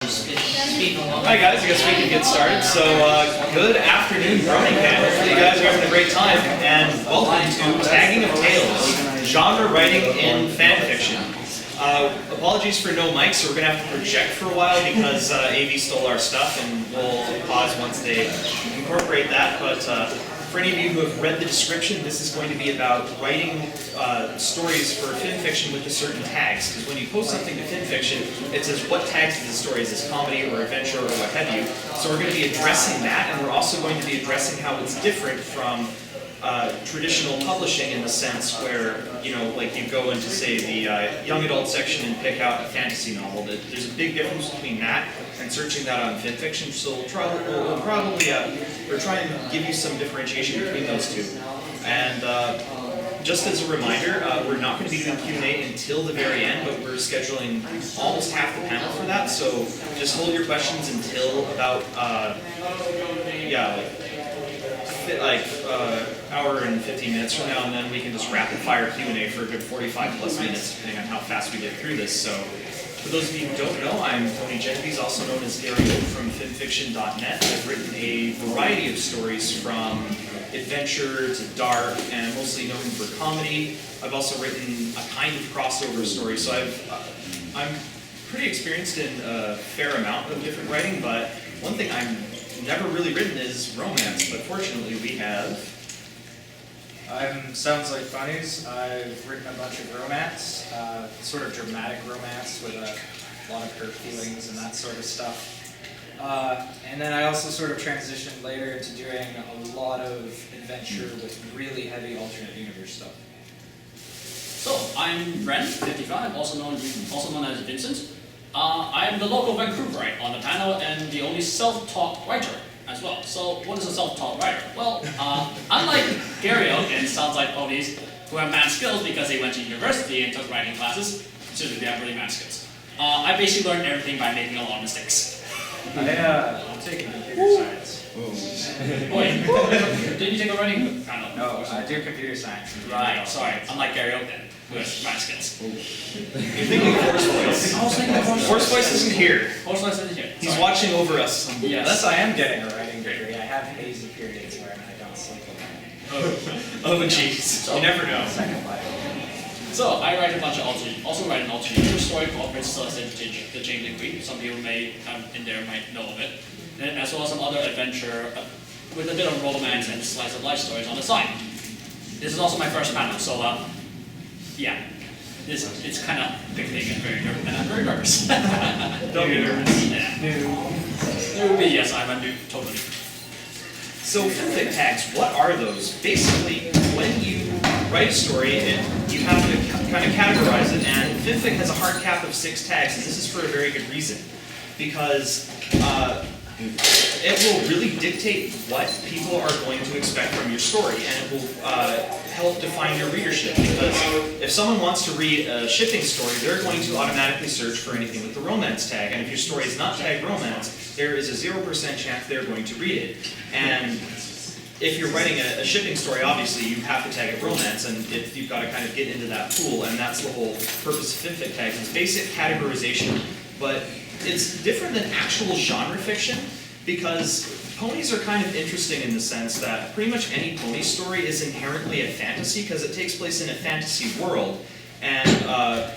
Hi guys, I guess we can get started. So, good afternoon, BronyCAN. Hopefully you guys are having a great time, and welcome to Tagging of Tales, genre writing in fanfiction. Apologies for no mics, so we're going to have to project for a while because AV stole our stuff, and we'll pause once they incorporate that. But for any of you who have read the description, this is going to be about writing stories for Fimfiction with a certain tags. Because when you post something to Fimfiction, it says what tags is the story, is this comedy or adventure or what have you. So we're going to be addressing that, and we're also going to be addressing how it's different from traditional publishing in the sense where, you know, like you go into, say, the young adult section and pick out a fantasy novel. There's a big difference between that and searching that on Fimfiction, so we'll probably try and give you some differentiation between those two. And just as a reminder, we're not going to be doing Q&A until the very end, but we're scheduling almost half the panel for that, so just hold your questions until about, hour and 15 minutes from now, and then we can just rapid fire Q&A for a good 45 plus minutes, depending on how fast we get through this. So, for those of you who don't know, I'm Tony Genovese, also known as GaryOak from Fimfiction.net. I've written a variety of stories from adventure to dark, and mostly known for comedy. I've also written a kind of crossover story, so I'm pretty experienced in a fair amount of different writing, but one thing I'm never really written is romance, but fortunately we have. I'm Soundslikeponies. I've written a bunch of romance, sort of dramatic romance with a lot of hurt feelings and that sort of stuff. And then I also sort of transitioned later into doing a lot of adventure with really heavy alternate universe stuff. So, I'm Ren, 55, also known as Vincent. I'm the local Vancouverite on the panel and the only self-taught writer as well. So, what is a self-taught writer? Well, unlike GaryOak and Soundslikeponies, who have mad skills because they went to university and took writing classes, considering they have really mad skills. I basically learned everything by making a lot of mistakes. I'm taking computer science. Wait, did you take a writing panel? No, I do computer science. Right, sorry. Unlike GaryOak then, who has mad skills. You're thinking Force Voice. I was thinking Force Force Voice isn't here. Force Voice isn't here. He's watching over us. Yes. Unless I am getting a writing degree, I have hazy periods where I don't sleep Oh jeez, you never know. Second life. So, I write a bunch of also write an alternate story called Princess Celeste the Jane Queen. Some people may in there might know of it. And as well as some other adventure with a bit of romance and slice of life stories on the side. This is also my first panel, so yeah. It's kind of big thing and I'm very nervous. Don't be nervous. Yeah. Yes, I'm new, totally. So Fimfic tags, what are those? Basically, when you write a story, you have to kind of categorize it, and Fimfic has a hard cap of 6 tags, and this is for a very good reason. Because it will really dictate what people are going to expect from your story, and it will help define your readership. Because if someone wants to read a shipping story, they're going to automatically search for anything with the romance tag, and if your story is not tagged romance, there is a 0% chance they're going to read it. And if you're writing a shipping story, obviously you have to tag it romance, and you've got to kind of get into that pool, and that's the whole purpose of Fimfic tags. It's basic categorization, but it's different than actual genre fiction, because ponies are kind of interesting in the sense that pretty much any pony story is inherently a fantasy, because it takes place in a fantasy world. And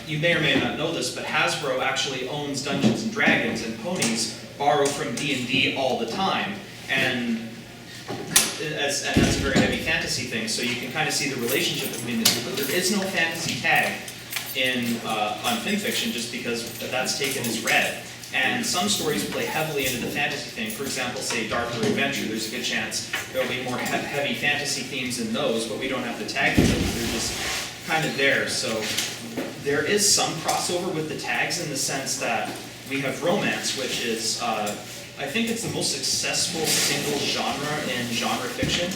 you may or may not know this, but Hasbro actually owns Dungeons and Dragons, and ponies borrow from D&D all the time. And that's a very heavy fantasy thing, so you can kind of see the relationship between the two. But there is no fantasy tag on Fimfiction, just because that's taken as read. And some stories play heavily into the fantasy thing. For example, say Darker Adventure, there's a good chance there'll be more heavy fantasy themes in those, but we don't have to tag them. They're just kind of there. So there is some crossover with the tags in the sense that we have romance, which is, I think it's the most successful single genre in genre fiction.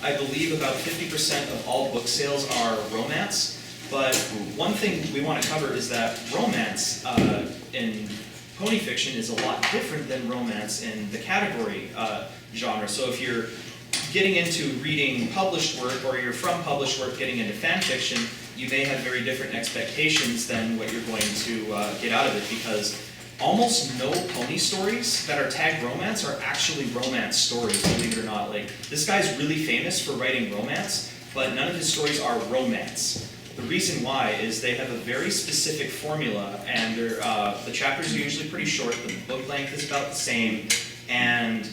I believe about 50% of all book sales are romance. But one thing we want to cover is that romance in pony fiction is a lot different than romance in the category genre. So if you're getting into reading published work, or you're from published work getting into fan fiction, you may have very different expectations than what you're going to get out of it, because almost no pony stories that are tagged romance are actually romance stories, believe it or not. Like, this guy's really famous for writing romance, but none of his stories are romance. The reason why is they have a very specific formula, and the chapters are usually pretty short, the book length is about the same, and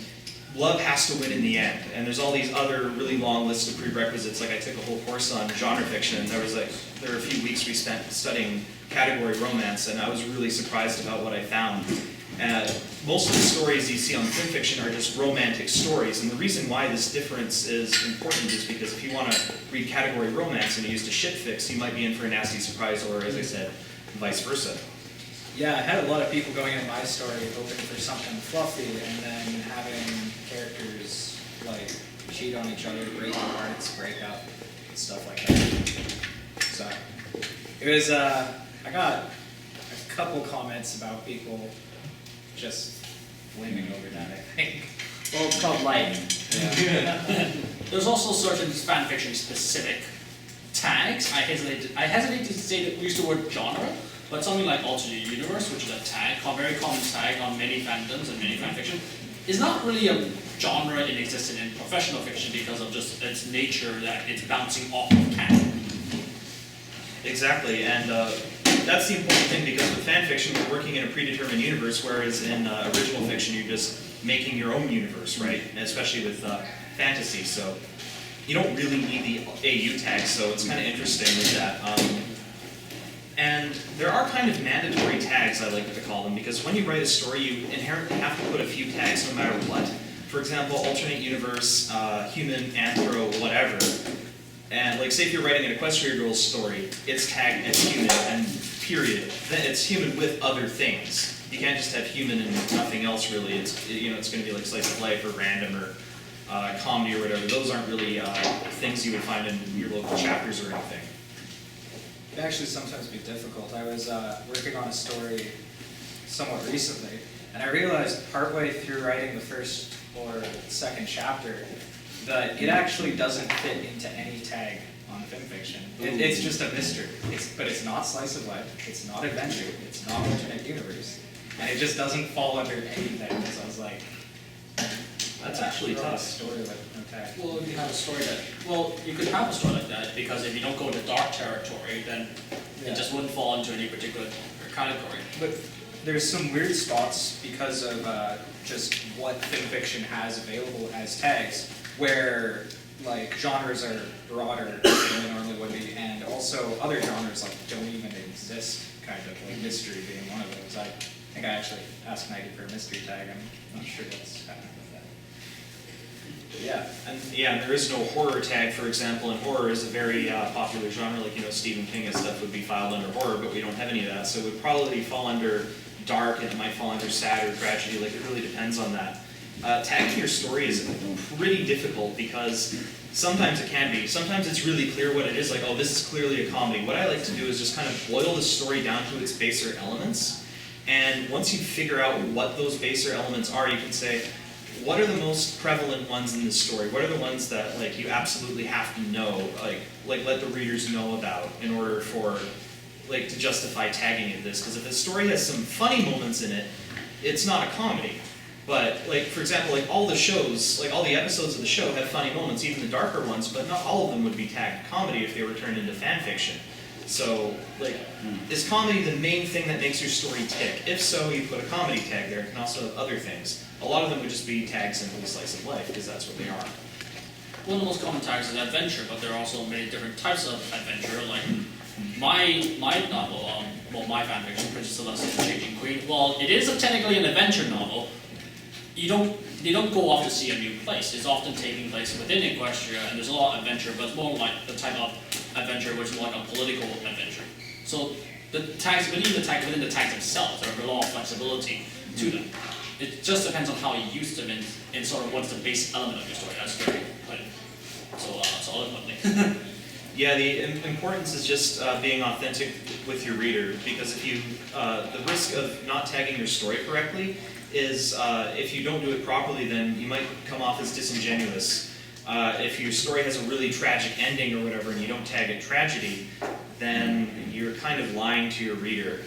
love has to win in the end. And there's all these other really long lists of prerequisites. Like, I took a whole course on genre fiction, and there were a few weeks we spent studying category romance, and I was really surprised about what I found. Most of the stories you see on Fimfiction are just romantic stories, and the reason why this difference is important is because if you want to read category romance and you used a shit fix, you might be in for a nasty surprise, or as I said, vice versa. Yeah, I had a lot of people going into my story hoping for something fluffy, and then having characters like cheat on each other, break their hearts, break up, stuff like that. So it was. I got a couple comments about people just flaming over that, I think. Well, it's called life. Yeah. There's also certain fanfiction specific tags. I hesitate to say that we use the word genre, but something like alternate universe, which is a tag, a very common tag on many fandoms and many fanfiction, is not really a genre in existence in professional fiction because of just its nature that it's bouncing off of canon. Exactly, and that's the important thing, because with fan fiction, we're working in a predetermined universe, whereas in original fiction, you're just making your own universe, right? And especially with fantasy, so you don't really need the AU tag, so it's kind of interesting with that. And there are kind of mandatory tags, I like to call them, because when you write a story, you inherently have to put a few tags no matter what. For example, alternate universe, human, anthro, whatever. And like, say if you're writing an Equestria Girls story, it's tagged as human, and period. Then it's human with other things. You can't just have human and nothing else really. It's it's going to be like slice of life or random or comedy or whatever. Those aren't really things you would find in your local chapters or anything. It actually sometimes be difficult. I was working on a story somewhat recently, and I realized partway through writing the first or second chapter that it actually doesn't fit into any tag on Fimfiction. It's just a mystery. But it's not slice of life, it's not adventure, it's not alternate universe, and it just doesn't fall under anything. So I was like, That's actually wrote a tough. story with no tag. Well, you have a story that, well, you could have a story like that, because if you don't go into dark territory, then Yeah. it just wouldn't fall into any particular category. But there's some weird spots because of just what Fimfiction has available as tags, where like genres are broader than they normally would be, and also other genres like don't even exist, kind of like mystery being one of those. I think I actually asked Maggie for a mystery tag. I'm not sure what's happening with that. But yeah. And there is no horror tag, for example, and horror is a very popular genre, like, Stephen King and stuff would be filed under horror, but we don't have any of that, so it would probably fall under dark, and it might fall under sad or tragedy, like, it really depends on that. Tagging your story is pretty difficult, because sometimes it can be. Sometimes it's really clear what it is, like, oh, this is clearly a comedy. What I like to do is just kind of boil the story down to its baser elements, and once you figure out what those baser elements are, you can say, what are the most prevalent ones in this story? What are the ones that like you absolutely have to know, like let the readers know about in order for like to justify tagging it this? Because if a story has some funny moments in it, it's not a comedy. But like, for example, like all the shows, like all the episodes of the show have funny moments, even the darker ones, but not all of them would be tagged comedy if they were turned into fan fiction. So, like, is comedy the main thing that makes your story tick? If so, you put a comedy tag there. It can also have other things. A lot of them would just be tagged simply slice of life, because that's what they are. One of the most common tags is adventure, but there are also many different types of adventure. Like my novel, my fanfiction, Princess Celeste and the Changing Queen. While it is technically an adventure novel, they don't go off to see a new place. It's often taking place within Equestria, and there's a lot of adventure, but it's more like the type of adventure which is more like a political adventure. So the tags within the tags themselves, there's a lot of flexibility to them. It just depends on how you use them in sort of what's the base element of your story. That's very put it so eloquently. Yeah, the importance is just being authentic with your reader, because if you, the risk of not tagging your story correctly is if you don't do it properly, then you might come off as disingenuous. If your story has a really tragic ending or whatever, and you don't tag it tragedy, then you're kind of lying to your reader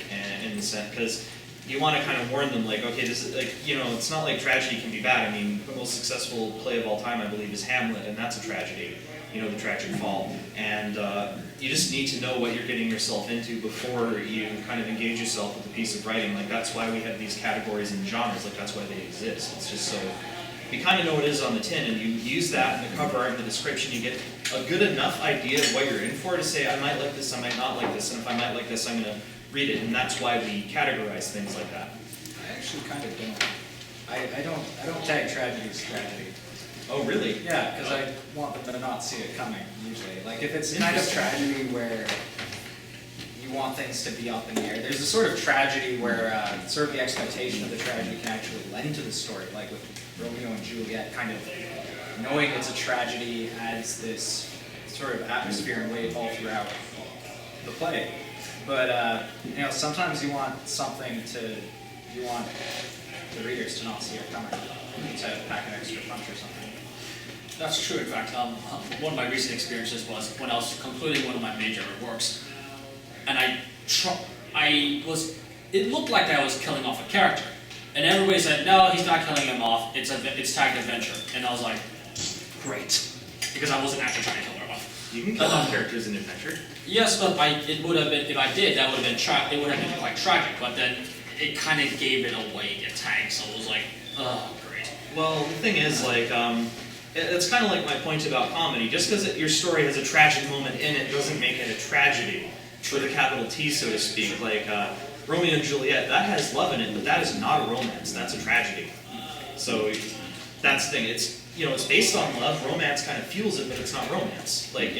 in the sense, because you want to kind of warn them, like, okay, this is like, you know, it's not like tragedy can be bad. I mean, the most successful play of all time, I believe, is Hamlet, and that's a tragedy. You know, the tragic fall. And you just need to know what you're getting yourself into before you kind of engage yourself with a piece of writing. Like, that's why we have these categories and genres. Like, that's why they exist. It's just so you kind of know what it is on the tin, and you use that in the cover art and the description. You get a good enough idea of what you're in for to say, I might like this, I might not like this, and if I might like this, I'm going to read it. And that's why we categorize things like that. I actually kind of don't. I don't tag tragedy as tragedy. Oh, really? Yeah, because I want them to not see it coming, usually. Like, if it's kind of tragedy where you want things to be up in the air, there's a sort of tragedy where sort of the expectation of the tragedy can actually lend to the story, like with Romeo and Juliet, kind of knowing it's a tragedy adds this sort of atmosphere and weight all throughout the play. But, you know, sometimes you want you want the readers to not see it coming, to pack an extra punch or something. That's true. In fact, one of my recent experiences was when I was concluding one of my major works, and it looked like I was killing off a character, and everybody said, no, he's not killing him off, it's tagged adventure, and I was like, great, because I wasn't actually trying to kill her off. You can kill off characters in adventure. Yes, but it would have been, if I did, that would have been, it would have been quite tragic, but then it kind of gave it away, get tagged, so it was like, oh, great. Well, the thing is, like, it's kind of like my point about comedy. Just because your story has a tragic moment in it doesn't make it a tragedy, with a capital T, so to speak. Like Romeo and Juliet, that has love in it, but that is not a romance. That's a tragedy. So that's the thing. It's, you know, it's based on love. Romance kind of fuels it, but it's not romance. Like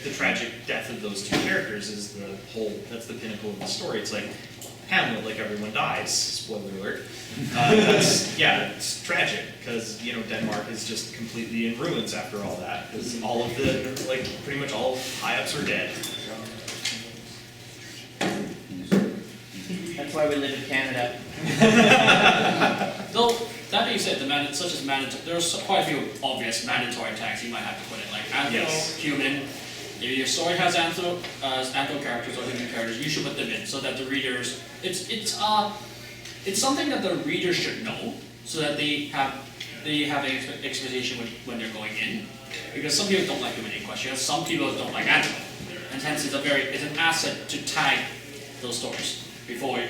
the tragic death of those two characters is that's the pinnacle of the story. It's like Hamlet, like everyone dies. Spoiler alert. It's tragic because, you know, Denmark is just completely in ruins after all that, because all of pretty much all high-ups are dead. That's why we live in Canada. Though, that being said, there's quite a few obvious mandatory tags you might have to put in, like anthro, Yes. human. If your story has anthro characters or human characters, you should put them in so that the readers, it's something that the readers should know, so that they have an expectation when they're going in. Because some people don't like human in question, some people don't like anthro, and hence it's an asset to tag those stories before,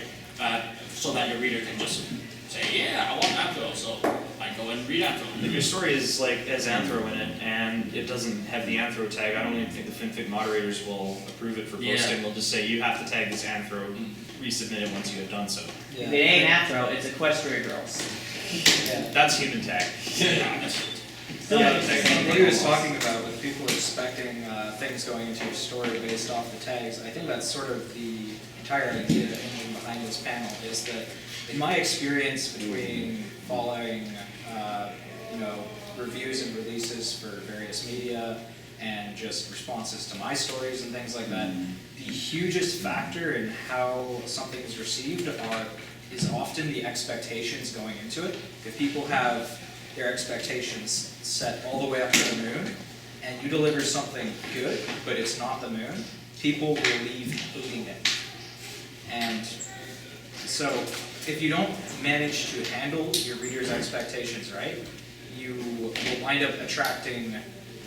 so that your reader can just say, yeah, I want anthro, so I go and read anthro. If your story is has anthro in it and it doesn't have the anthro tag, I don't even think the Fimfic moderators will approve it for posting. They'll just say, you have to tag this anthro, resubmit it once you have done so. If it ain't Afro, it's Equestria Girls. Yeah. That's human tag. Still Yeah, makes the exactly. same What he was difference. talking about with people expecting things going into your story based off the tags, I think that's sort of the entire idea behind this panel, is that in my experience between following reviews and releases for various media and just responses to my stories and things like that, the hugest factor in how something is received is often the expectations going into it. If people have their expectations set all the way up to the moon, and you deliver something good, but it's not the moon, people will leave hating it. And so, if you don't manage to handle your readers' expectations right, you will wind up attracting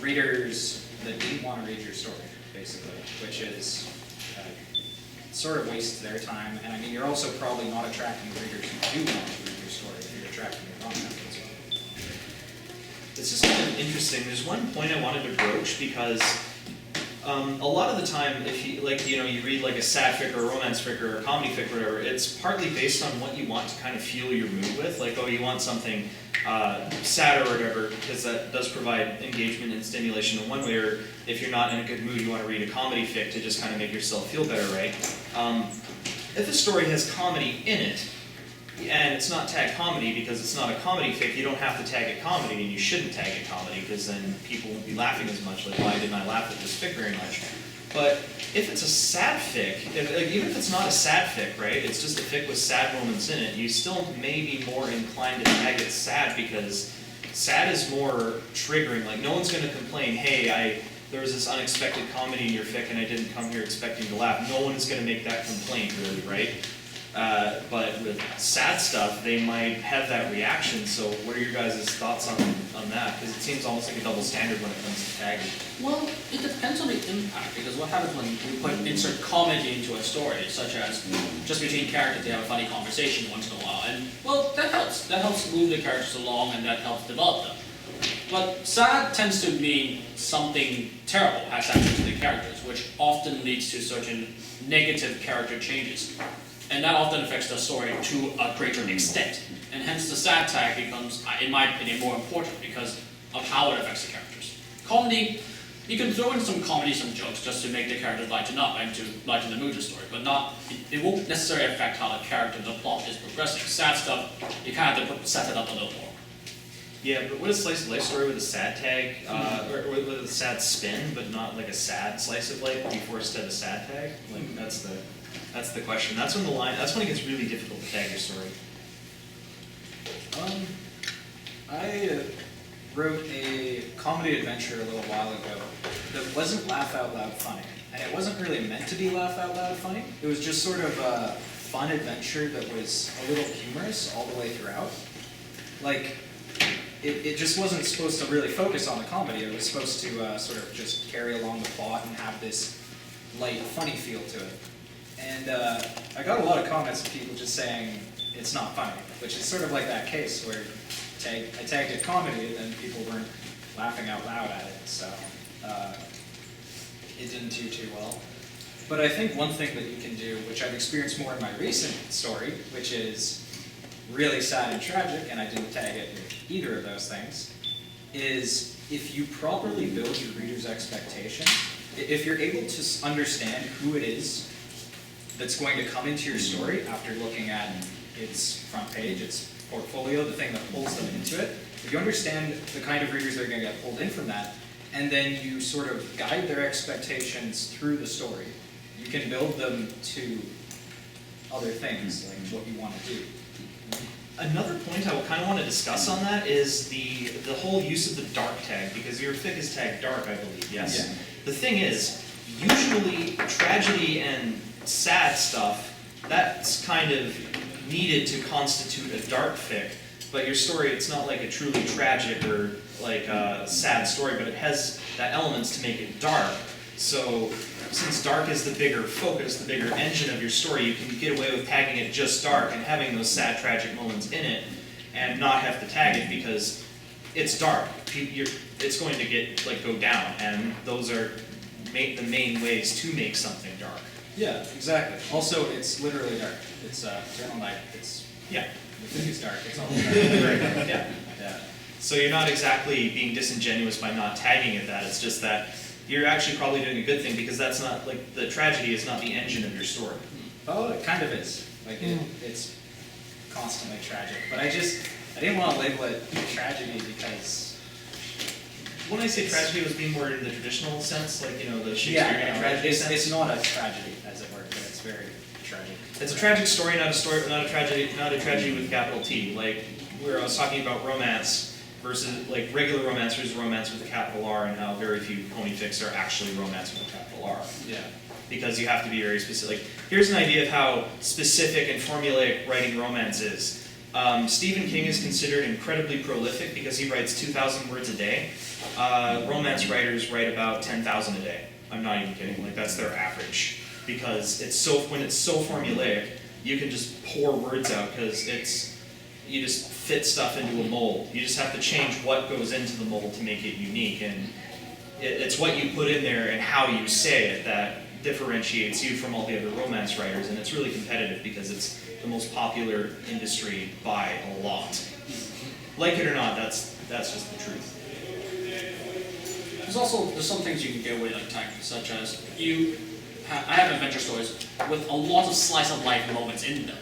readers that didn't want to read your story, basically, which is sort of wastes their time. And I mean, you're also probably not attracting readers who do want to read your story if you're attracting the wrong ones as well. It's just kind of interesting. There's one point I wanted to broach, because a lot of the time, if you you read like a sad fic or a romance fic or a comedy fic or whatever, it's partly based on what you want to kind of fuel your mood with. Like, oh, you want something sad or whatever, because that does provide engagement and stimulation in one way. Or if you're not in a good mood, you want to read a comedy fic to just kind of make yourself feel better, right? If a story has comedy in it, and it's not tagged comedy because it's not a comedy fic, you don't have to tag it comedy, and you shouldn't tag it comedy, because then people won't be laughing as much. Like, why didn't I laugh at this fic very much? But if it's a sad fic, even if it's not a sad fic, right, it's just a fic with sad moments in it, you still may be more inclined to tag it sad, because sad is more triggering. Like, no one's going to complain, hey, there was this unexpected comedy in your fic and I didn't come here expecting to laugh. No one is going to make that complaint, really, right? But with sad stuff, they might have that reaction. So what are your guys' thoughts on that? Because it seems almost like a double standard when it comes to tagging. Well, it depends on the impact, because what happens when we insert comedy into a story, such as just between characters they have a funny conversation once in a while, and well, that helps. That helps move the characters along, and that helps develop them. But sad tends to mean something terrible has happened to the characters, which often leads to certain negative character changes. And that often affects the story to a greater extent. And hence the sad tag becomes, in my opinion, more important because of how it affects the characters. Comedy, you can throw in some comedy, some jokes, just to make the characters lighten up and to lighten the mood of the story, but it won't necessarily affect how the character, the plot is progressing. Sad stuff, you kind of have to set it up a little more. Yeah, but what a slice of life story with a sad tag, or with a sad spin, but not like a sad slice of life before instead of sad tag? Like that's the question. That's when it gets really difficult to tag your story. I wrote a comedy adventure a little while ago that wasn't laugh out loud funny. And it wasn't really meant to be laugh out loud funny. It was just sort of a fun adventure that was a little humorous all the way throughout. Like, it just wasn't supposed to really focus on the comedy. It was supposed to sort of just carry along the plot and have this light, funny feel to it. And I got a lot of comments of people just saying it's not funny, which is sort of like that case where I tagged it comedy and then people weren't laughing out loud at it, so it didn't do too well. But I think one thing that you can do, which I've experienced more in my recent story, which is really sad and tragic, and I didn't tag it with either of those things, is if you properly build your reader's expectations, if you're able to understand who it is that's going to come into your story after looking at its front page, its portfolio, the thing that pulls them into it, if you understand the kind of readers that are going to get pulled in from that, and then you sort of guide their expectations through the story, you can build them to other things, like what you want to do. Another point I kind of want to discuss on that is the whole use of the dark tag, because your fic is tagged dark, I believe, yes? Yeah. The thing is, usually tragedy and sad stuff, that's kind of needed to constitute a dark fic, but your story, it's not like a truly tragic or like a sad story, but it has that elements to make it dark. So since dark is the bigger focus, the bigger engine of your story, you can get away with tagging it just dark and having those sad, tragic moments in it and not have to tag it because it's dark. It's going to go down, and those are the main ways to make something dark. Yeah, exactly. Also, it's literally dark. It's eternal night. Yeah. It's dark. It's all dark. Yeah. Yeah. So you're not exactly being disingenuous by not tagging it that. It's just that you're actually probably doing a good thing because that's not, like, the tragedy is not the engine of your story. Oh, it kind of is. Like, it's constantly tragic. But I didn't want to label it tragedy because... When I say tragedy, it was being more in the traditional sense, like, the Shakespearean tragedy sense. It's not a tragedy, as it were, but it's very tragic. It's a tragic story, not a tragedy with capital T. Like, where I was talking about romance versus, like, regular romance versus romance with a capital R, and how very few pony fics are actually romance with a capital R. Yeah. Because you have to be very specific. Here's an idea of how specific and formulaic writing romance is. Stephen King is considered incredibly prolific because he writes 2,000 words a day. Romance writers write about 10,000 a day. I'm not even kidding. Like, that's their average. Because when it's so formulaic, you can just pour words out because you just fit stuff into a mold. You just have to change what goes into the mold to make it unique, and it's what you put in there and how you say it that differentiates you from all the other romance writers, and it's really competitive because it's the most popular industry by a lot. Like it or not, that's just the truth. There's some things you can get away like tagging, such as I have adventure stories with a lot of slice of life moments in them,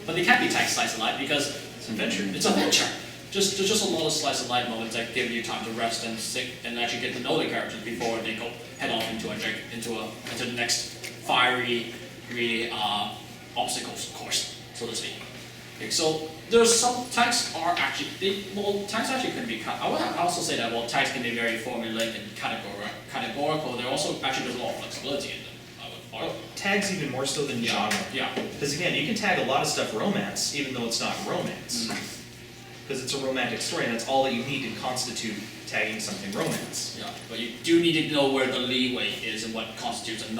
but they can't be tagged slice of life because it's adventure. It's adventure. Just a lot of slice of life moments that give you time to rest and sit and actually get to know the characters before they go head off into the next fiery obstacles course, so to speak. Okay, so there's some tags are actually tags actually can be cut. I would also say that tags can be very formulaic and categorical. There also actually there's a lot of flexibility in them. Tags even more so than genre. Yeah. Because again, you can tag a lot of stuff romance, even though it's not romance. Because it's a romantic story, and that's all that you need to constitute tagging something romance. Yeah, but you do need to know where the leeway is and what constitutes a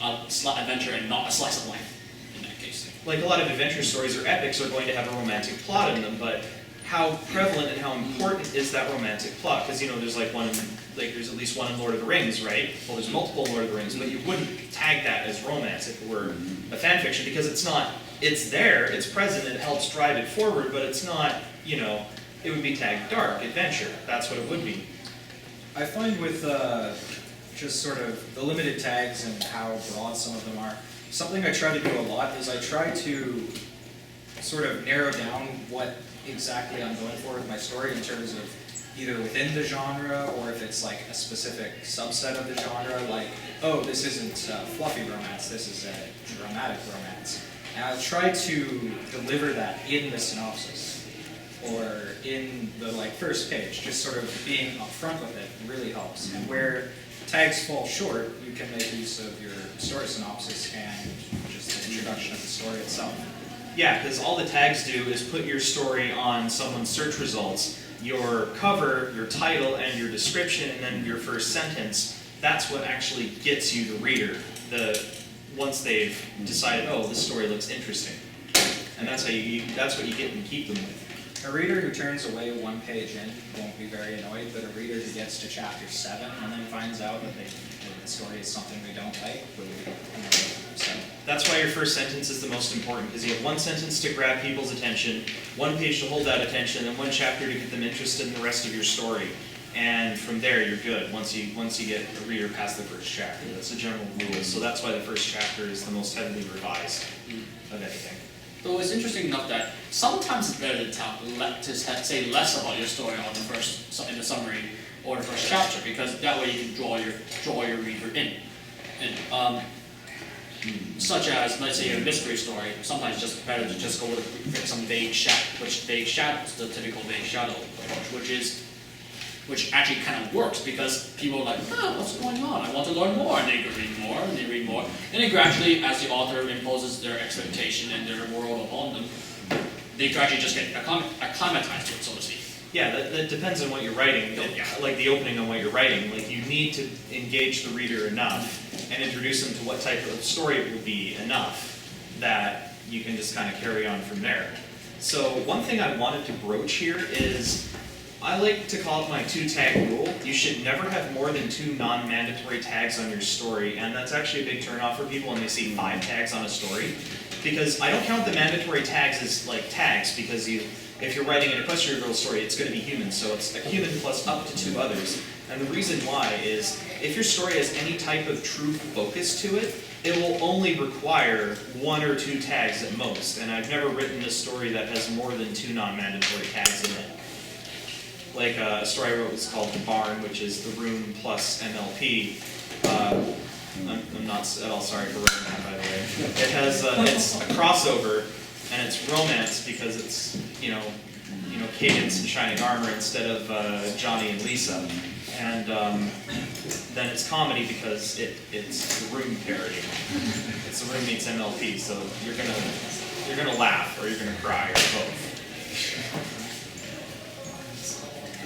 adventure and not a slice of life in that case. Like a lot of adventure stories or epics are going to have a romantic plot in them, but how prevalent and how important is that romantic plot? Because there's there's at least one in Lord of the Rings, right? Well, there's multiple in Lord of the Rings, but you wouldn't tag that as romance if it were a fan fiction, because it's not. It's there, it's present, it helps drive it forward, but it's not. It would be tagged dark adventure. That's what it would be. I find with just sort of the limited tags and how broad some of them are, something I try to do a lot is I try to sort of narrow down what exactly I'm going for with my story in terms of either within the genre or if it's like a specific subset of the genre, like, oh, this isn't fluffy romance, this is a dramatic romance. And I'll try to deliver that in the synopsis or in the first page, just sort of being upfront with it really helps. And where tags fall short, you can make use of your story synopsis and just the introduction of the story itself. Yeah, because all the tags do is put your story on someone's search results. Your cover, your title, and your description, and then your first sentence, that's what actually gets you, the reader, once they've decided, oh, this story looks interesting. And that's what you get and keep them with. A reader who turns away one page in won't be very annoyed, but a reader who gets to chapter 7 and then finds out that the story is something they don't like will be annoyed. So that's why your first sentence is the most important, because you have one sentence to grab people's attention, one page to hold that attention, and one chapter to get them interested in the rest of your story. And from there, you're good once you get a reader past the first chapter. That's a general rule. So that's why the first chapter is the most heavily revised of anything. Though it's interesting enough that sometimes it's better to say less about your story on the in the summary or the first chapter, because that way you can draw your reader in. And such as, let's say, a mystery story, sometimes it's just better to just go with some vague shadows, the typical vague shadow approach, which actually kind of works because people are like, what's going on? I want to learn more, and they read more, and they read more, and then gradually, as the author imposes their expectation and their world upon them, they gradually just get acclimatized to it, so to speak. Yeah, that depends on what you're writing. Like the opening on what you're writing. Like you need to engage the reader enough and introduce them to what type of story it will be enough that you can just kind of carry on from there. So one thing I wanted to broach here is I like to call it my 2-tag rule. You should never have more than 2 non-mandatory tags on your story, and that's actually a big turnoff for people when they see 5 tags on a story. Because I don't count the mandatory tags as like tags, because if you're writing an Equestria Girl story, it's going to be human, so it's a human plus up to 2 others. And the reason why is, if your story has any type of true focus to it, it will only require 1 or 2 tags at most. And I've never written a story that has more than 2 non-mandatory tags in it. Like a story I wrote was called The Barn, which is the room plus MLP. I'm not at all sorry for writing that, by the way. It has it's a crossover, and it's romance because it's Cadence and Shining Armor instead of Johnny and Lisa, and then it's comedy because it's the Room parody. It's the Room meets MLP, so you're gonna laugh or you're gonna cry or both.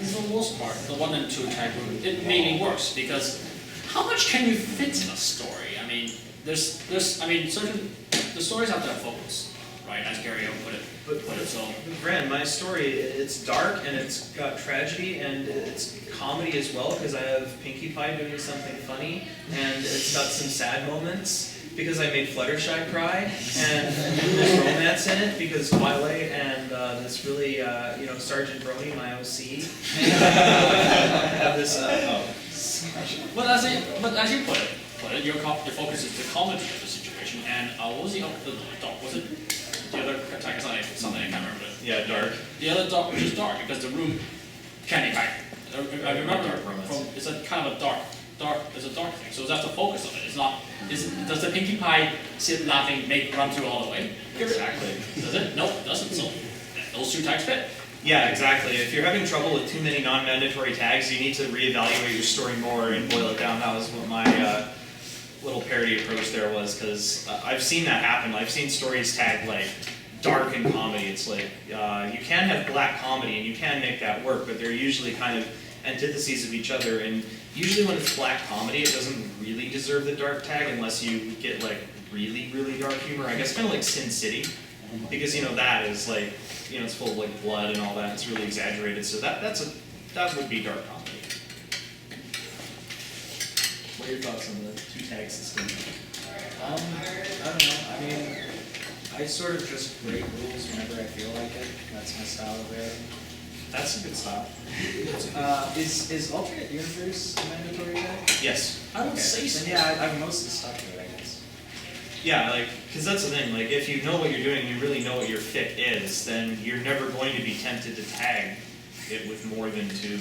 For the most part, the 1 and 2 tag group, it mainly works because how much can you fit in a story? I mean, the stories have to have focus, right? As GaryOak put it. So, Bren, my story, it's dark and it's got tragedy and it's comedy as well because I have Pinkie Pie doing something funny, and it's got some sad moments because I made Fluttershy cry, and there's romance in it because Twilight and this really, Sergeant Brony, my OC, have this. But as you put it, your focus is the comedy of the situation. And what was the dark? Was it the other attack? Something I can't remember. Yeah, dark. The other dark, which is dark, because the room can I remember dark romance. it's a kind of a dark. It's a dark thing. So that's the focus of it. It's not. Does the Pinkie Pie sit laughing run through all the way? Exactly. Does it? No, it doesn't. So those 2 tags fit. Yeah, exactly. If you're having trouble with too many non-mandatory tags, you need to reevaluate your story more and boil it down. That was what my little parody approach there was because I've seen that happen. I've seen stories tagged like dark and comedy. It's like you can have black comedy and you can make that work, but they're usually kind of antitheses of each other. And usually when it's black comedy, it doesn't really deserve the dark tag unless you get like really, really dark humor. I guess kind of like Sin City, because you know that is like, you know, it's full of like blood and all that. It's really exaggerated. So that would be dark comedy. What are your thoughts on the two tag system? I don't know. I mean, I sort of just break rules whenever I feel like it. That's my style of it. That's a good style. Is alternate universe a mandatory tag? Yes. I would say so. Then yeah, I'm mostly stuck to it, I guess. Yeah, like, because that's the thing, like, if you know what you're doing, you really know what your fit is, then you're never going to be tempted to tag it with more than two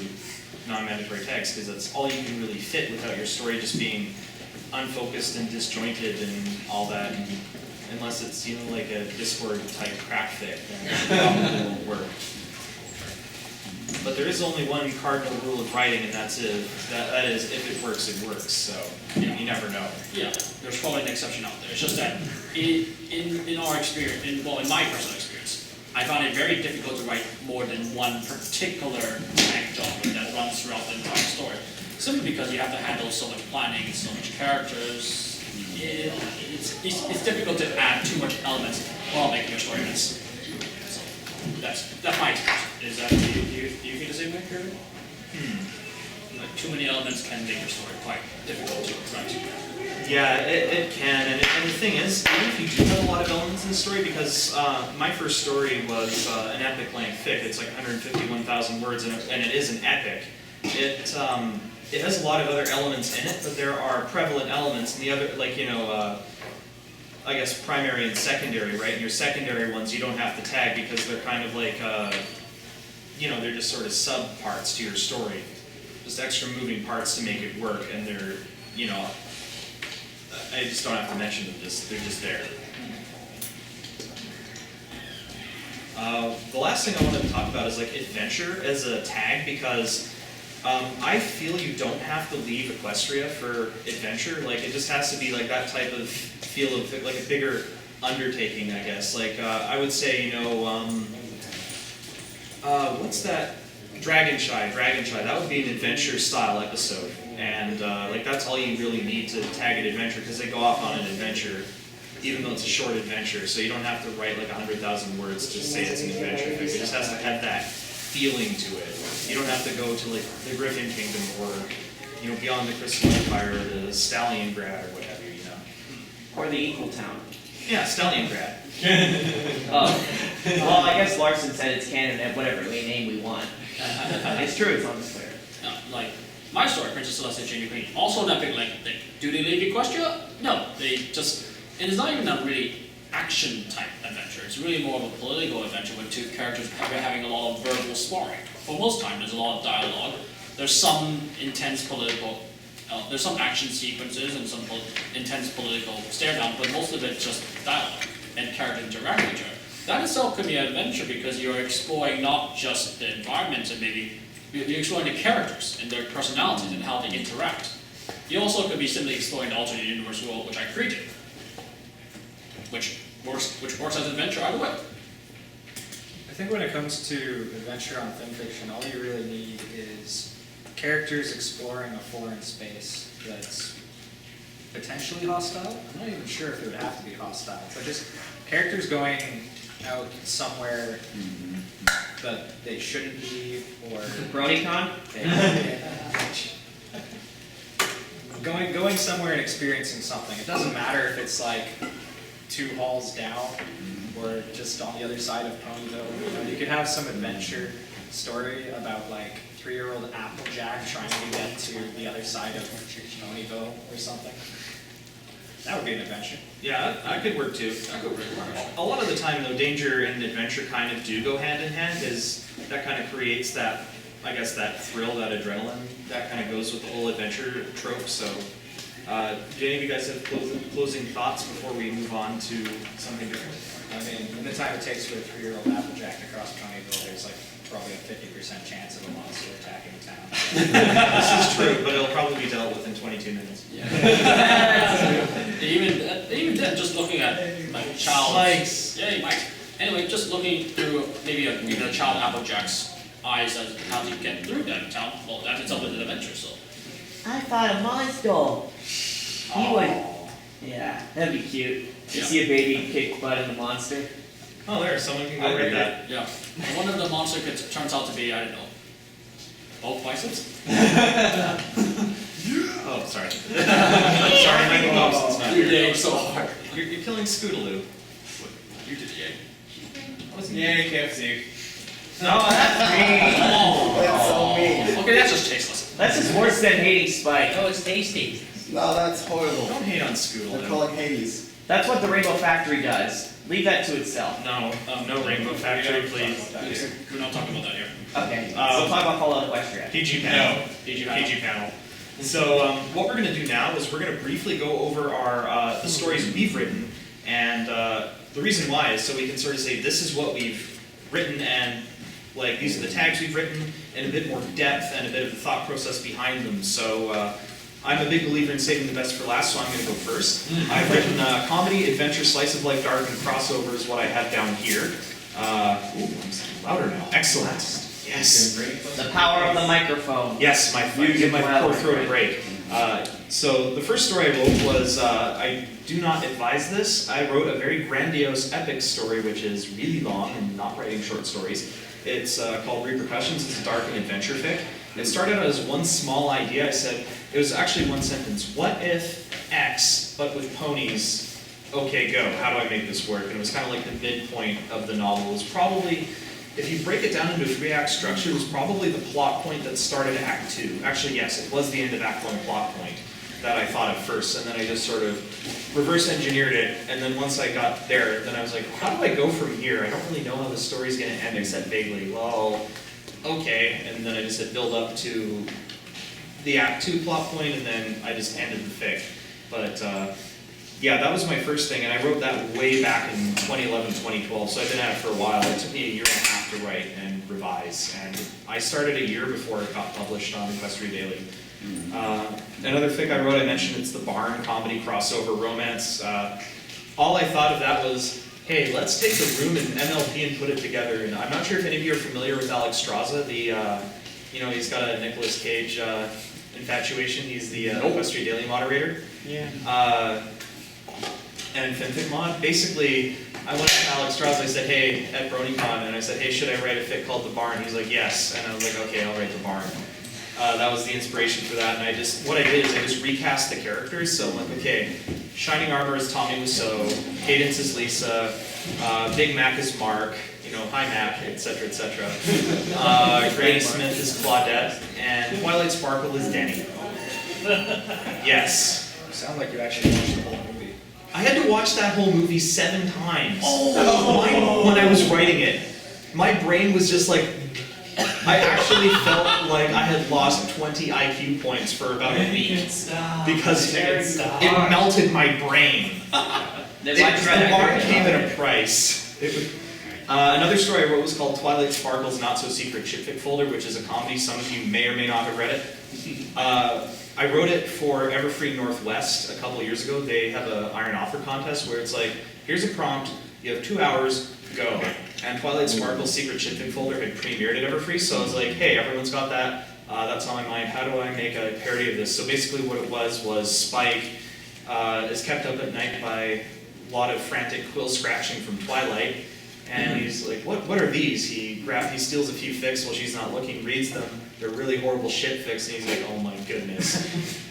non-mandatory tags, because that's all you can really fit without your story just being unfocused and disjointed and all that, and unless it's, you know, like a Discord type crap fit, then it probably won't work. But there is only one cardinal rule of writing, and that's it. That is, if it works, it works. So you never know. Yeah, there's probably an exception out there. It's just that in our experience, in my personal experience, I found it very difficult to write more than one particular tag genre that runs throughout the entire story. Simply because you have to handle so much planning, so much characters. It's difficult to add too much elements while making your story nice. That's my experience. Is that do you feel the same way, Kirby? Like too many elements can make your story quite difficult to write. Yeah, it can, and the thing is, even if you do have a lot of elements in the story, because my first story was an epic length fic. It's like 151,000 words, and it is an epic. It has a lot of other elements in it, but there are prevalent elements, and the other, like, you know, I guess primary and secondary, right? And your secondary ones you don't have to tag because they're kind of like, you know, they're just sort of sub parts to your story, just extra moving parts to make it work, and they're, you know, I just don't have to mention them. They're just there. The last thing I wanted to talk about is like adventure as a tag, because I feel you don't have to leave Equestria for adventure. Like it just has to be like that type of feel of like a bigger undertaking, I guess. Like I would say, you know, what's that? Dragonshy. That would be an adventure style episode, and like that's all you really need to tag an adventure, because they go off on an adventure, even though it's a short adventure. So you don't have to write like 100,000 words to say it's an adventure. It just has to have that feeling to it. You don't have to go to like the Griffin Kingdom or, you know, beyond the Crystal Empire or the Stalliongrad or what have you, you know. Or the Equal Town. Yeah, Stalliongrad. Oh. Well, I guess Larson said it's canon at whatever name we want. It's true, it's on the square. Like my story, Princess Celestia Jane Queen, also an epic length thing. Do they leave Equestria? No, they just. And it's not even a really action type adventure. It's really more of a political adventure with two characters having a lot of verbal sparring. For most time, there's a lot of dialogue. There's some intense political. There's some action sequences and some intense political stare down, but most of it's just dialogue and character interaction with each other. That itself could be an adventure because you're exploring not just the environment and maybe you're exploring the characters and their personalities and how they interact. You also could be simply exploring the alternate universe world which I created, which works as adventure either way. I think when it comes to adventure on Fimfiction, all you really need is characters exploring a foreign space that's potentially hostile. I'm not even sure if it would have to be hostile, but just characters going out somewhere that they shouldn't be, or BronyCAN? going somewhere and experiencing something. It doesn't matter if it's like 2 halls down or just on the other side of Ponyville. You know, you could have some adventure story about like 3-year-old Applejack trying to get to the other side of Ponyville or something. That would be an adventure. Yeah, that could work too. A lot of the time, though, danger and adventure kind of do go hand in hand, because that kind of creates that, I guess, that thrill, that adrenaline, that kind of goes with the whole adventure trope. So, do any of you guys have closing thoughts before we move on to something different? I mean, in the time it takes for a 3-year-old Applejack to cross Ponyville, there's like probably a 50% chance of a monster attacking town. This is true, but it'll probably be dealt with in 22 minutes. Yeah. then just looking at like child. Spikes. Yay, Mike. Anyway, just looking through maybe a child Applejack's eyes as how to get through that town. Well, that itself is an adventure. So. I found a monster. He would. Yeah, that'd be cute. You Yeah. see a baby kick butt in the monster. Oh, there, someone can go read that. Yeah. And one of the monster turns out to be, I don't know, both biceps? Oh, sorry. Sorry, Michael Hobson's not You here. yanked so hard. You're killing Scootaloo. You did the yank. Yay, KFC. No, that's mean. That's so mean. Okay, that's just tasteless. That's just worse than hating Spike. Oh, it's tasty. No, that's horrible. Don't hate on They're Scootaloo. calling Hades. That's what the Rainbow Factory does. Leave that to itself. No, no Rainbow Factory, please. We're not talking about that here. Okay, we'll talk about Fallout Equestria. PG panel. PG panel. So what we're going to do now is we're going to briefly go over our the stories we've written, and the reason why is so we can sort of say this is what we've written, and like these are the tags we've written, and a bit more depth and a bit of the thought process behind them. So I'm a big believer in saving the best for last, so I'm going to go first. I've written comedy, adventure, slice of life, dark, and crossover is what I have down here. I'm louder now. Excellent. Yes. The power of the microphone. Yes, give my poor throat a break. So the first story I wrote was, I do not advise this. I wrote a very grandiose epic story, which is really long and not writing short stories. It's called Repercussions. It's a dark and adventure fic. It started out as one small idea. I said, it was actually one sentence. What if X, but with ponies, okay, go. How do I make this work? And it was kind of like the midpoint of the novel. It was probably, if you break it down into a 3-act structure, it was probably the plot point that started Act 2. Actually, yes, it was the end of Act 1 plot point that I thought of first, and then I just sort of reverse engineered it, and then once I got there, then I was like, how do I go from here? I don't really know how the story's going to end except vaguely. Well, okay, and then I just said build up to the Act 2 plot point, and then I just ended the fic. But yeah, that was my first thing, and I wrote that way back in 2011, 2012, so I've been at it for a while. It took me a year and a half to write and revise, and I started a year before it got published on Equestria Daily. Another fic I wrote, I mentioned it's the Barn comedy crossover romance. All I thought of that was, hey, let's take the room and MLP and put it together. And I'm not sure if any of you are familiar with Alex Straza, he's got a Nicolas Cage infatuation. He's the Equestria Daily moderator. Yeah. And Fanfic mod. Basically, I went to Alex Straza, I said, hey, at BronyCAN, and I said, hey, should I write a fic called The Barn? He's like, yes. And I was like, okay, I'll write The Barn. That was the inspiration for that, and what I did is I just recast the characters. So I'm like, okay, Shining Armor is Tommy Wiseau, Cadence is Lisa, Big Mac is Mark, Hi Mac, etc., etc. Granny Smith is Claudette, and Twilight Sparkle is Denny. Yes. You sound like you actually watched the whole movie. I had to watch that whole movie 7 times. When I was writing it. My brain was just like, I actually felt like I had lost 20 IQ points for about a week because it melted my brain. The Barn came at a price. Another story I wrote was called Twilight Sparkle's Not So Secret Chipfic Folder, which is a comedy. Some of you may or may not have read it. I wrote it for Everfree Northwest a couple years ago. They have an Iron Offer contest where it's like, here's a prompt, you have 2 hours, go. And Twilight Sparkle's Secret Chipfic Folder had premiered at Everfree, so I was like, hey, everyone's got that. That's on my mind. How do I make a parody of this? So basically what it was Spike is kept up at night by a lot of frantic quill scratching from Twilight. And he's like, what are these? He steals a few fics while she's not looking, reads them. They're really horrible shit fics, and he's like, oh my goodness.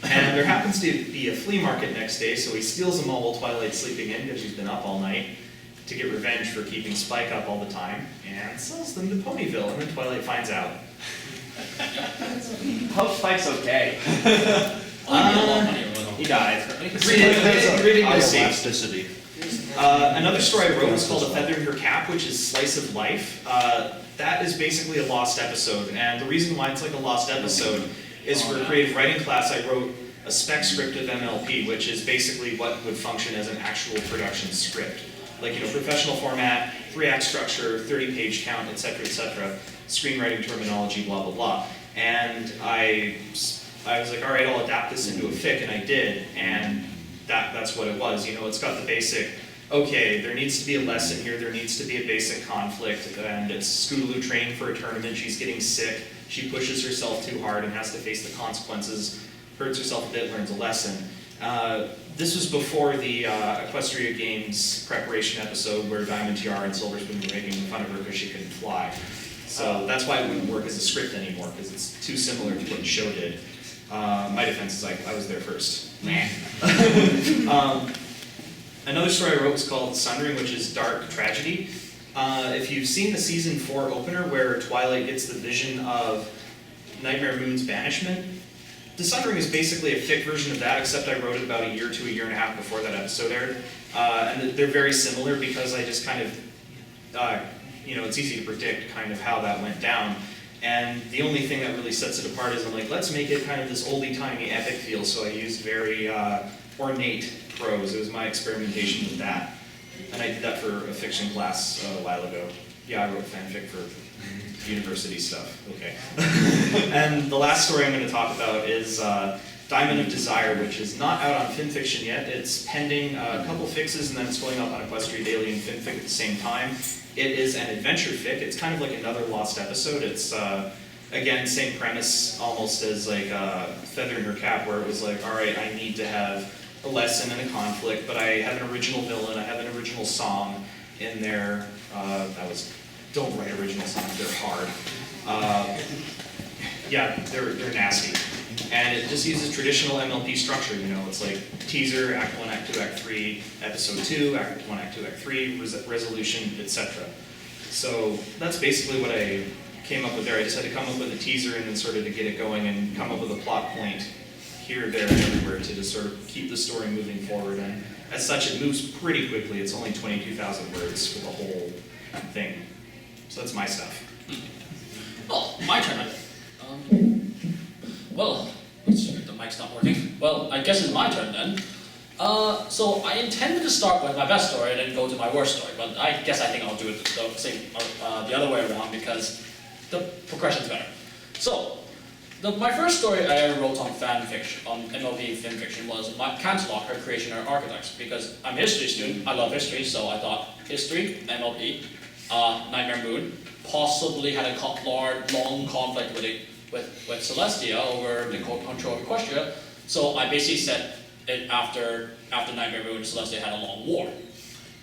And there happens to be a flea market next day, so he steals them all while Twilight's sleeping in because she's been up all night to get revenge for keeping Spike up all the time, and sells them to Ponyville, and then Twilight finds out. Hope Spike's okay. He dies. Reading Elasticity. Another story I wrote was called A Feather in Her Cap, which is Slice of Life. That is basically a lost episode, and the reason why it's like a lost episode is for a creative writing class I wrote a spec script of MLP, which is basically what would function as an actual production script. Like, professional format, 3-act structure, 30-page count, etc., screenwriting terminology, blah, blah, blah. And I was like, all right, I'll adapt this into a fic, and I did. And that's what it was. You know, it's got the basic, okay, there needs to be a lesson here, there needs to be a basic conflict, and it's Scootaloo training for a tournament, she's getting sick, she pushes herself too hard and has to face the consequences, hurts herself a bit, learns a lesson. This was before the Equestria Games preparation episode where Diamond Tiara and Silver Spoon were making fun of her because she couldn't fly. So that's why it wouldn't work as a script anymore, because it's too similar to what the show did. My defense is I was there first. Another story I wrote was called Sundering, which is dark tragedy. If you've seen the season 4 opener where Twilight gets the vision of Nightmare Moon's banishment, The Sundering is basically a thick version of that, except I wrote it about a year to a year and a half before that episode aired. And they're very similar because I just kind of, it's easy to predict kind of how that went down. And the only thing that really sets it apart is I'm like, let's make it kind of this oldie-timey epic feel, so I used very ornate prose. It was my experimentation with that. And I did that for a fiction class a while ago. Yeah, I wrote fanfic for university stuff, okay. And the last story I'm going to talk about is Diamond of Desire, which is not out on Fimfiction yet. It's pending a couple fixes, and then it's going up on Equestria Daily and Finfic at the same time. It is an adventure fic. It's kind of like another lost episode. It's, again, same premise almost as like Feather in Her Cap, where it was like, all right, I need to have a lesson and a conflict, but I have an original villain, I have an original song in there. Don't write original songs, they're hard. They're nasty. And it just uses traditional MLP structure, it's like teaser, Act 1, Act 2, Act 3, Episode 2, Act 1, Act 2, Act 3, resolution, etc. So that's basically what I came up with there. I just had to come up with a teaser and then sort of to get it going and come up with a plot point here, there, and everywhere to just sort of keep the story moving forward. And as such, it moves pretty quickly. It's only 22,000 words for the whole thing. So that's my stuff. Well, my turn. Let's see if the mic's not working. Well, I guess it's my turn then. So I intended to start with my best story and then go to my worst story, but I think I'll do it the other way around because the progression's better. So, my first story I ever wrote on Fanfiction, on MLP Fimfiction, was my Cancelot, Her Creation, Her Archetypes, because I'm a history student, I love history, so I thought history, MLP, Nightmare Moon, possibly had a long conflict with Celestia over the control of Equestria, so I basically set it after Nightmare Moon and Celestia had a long war.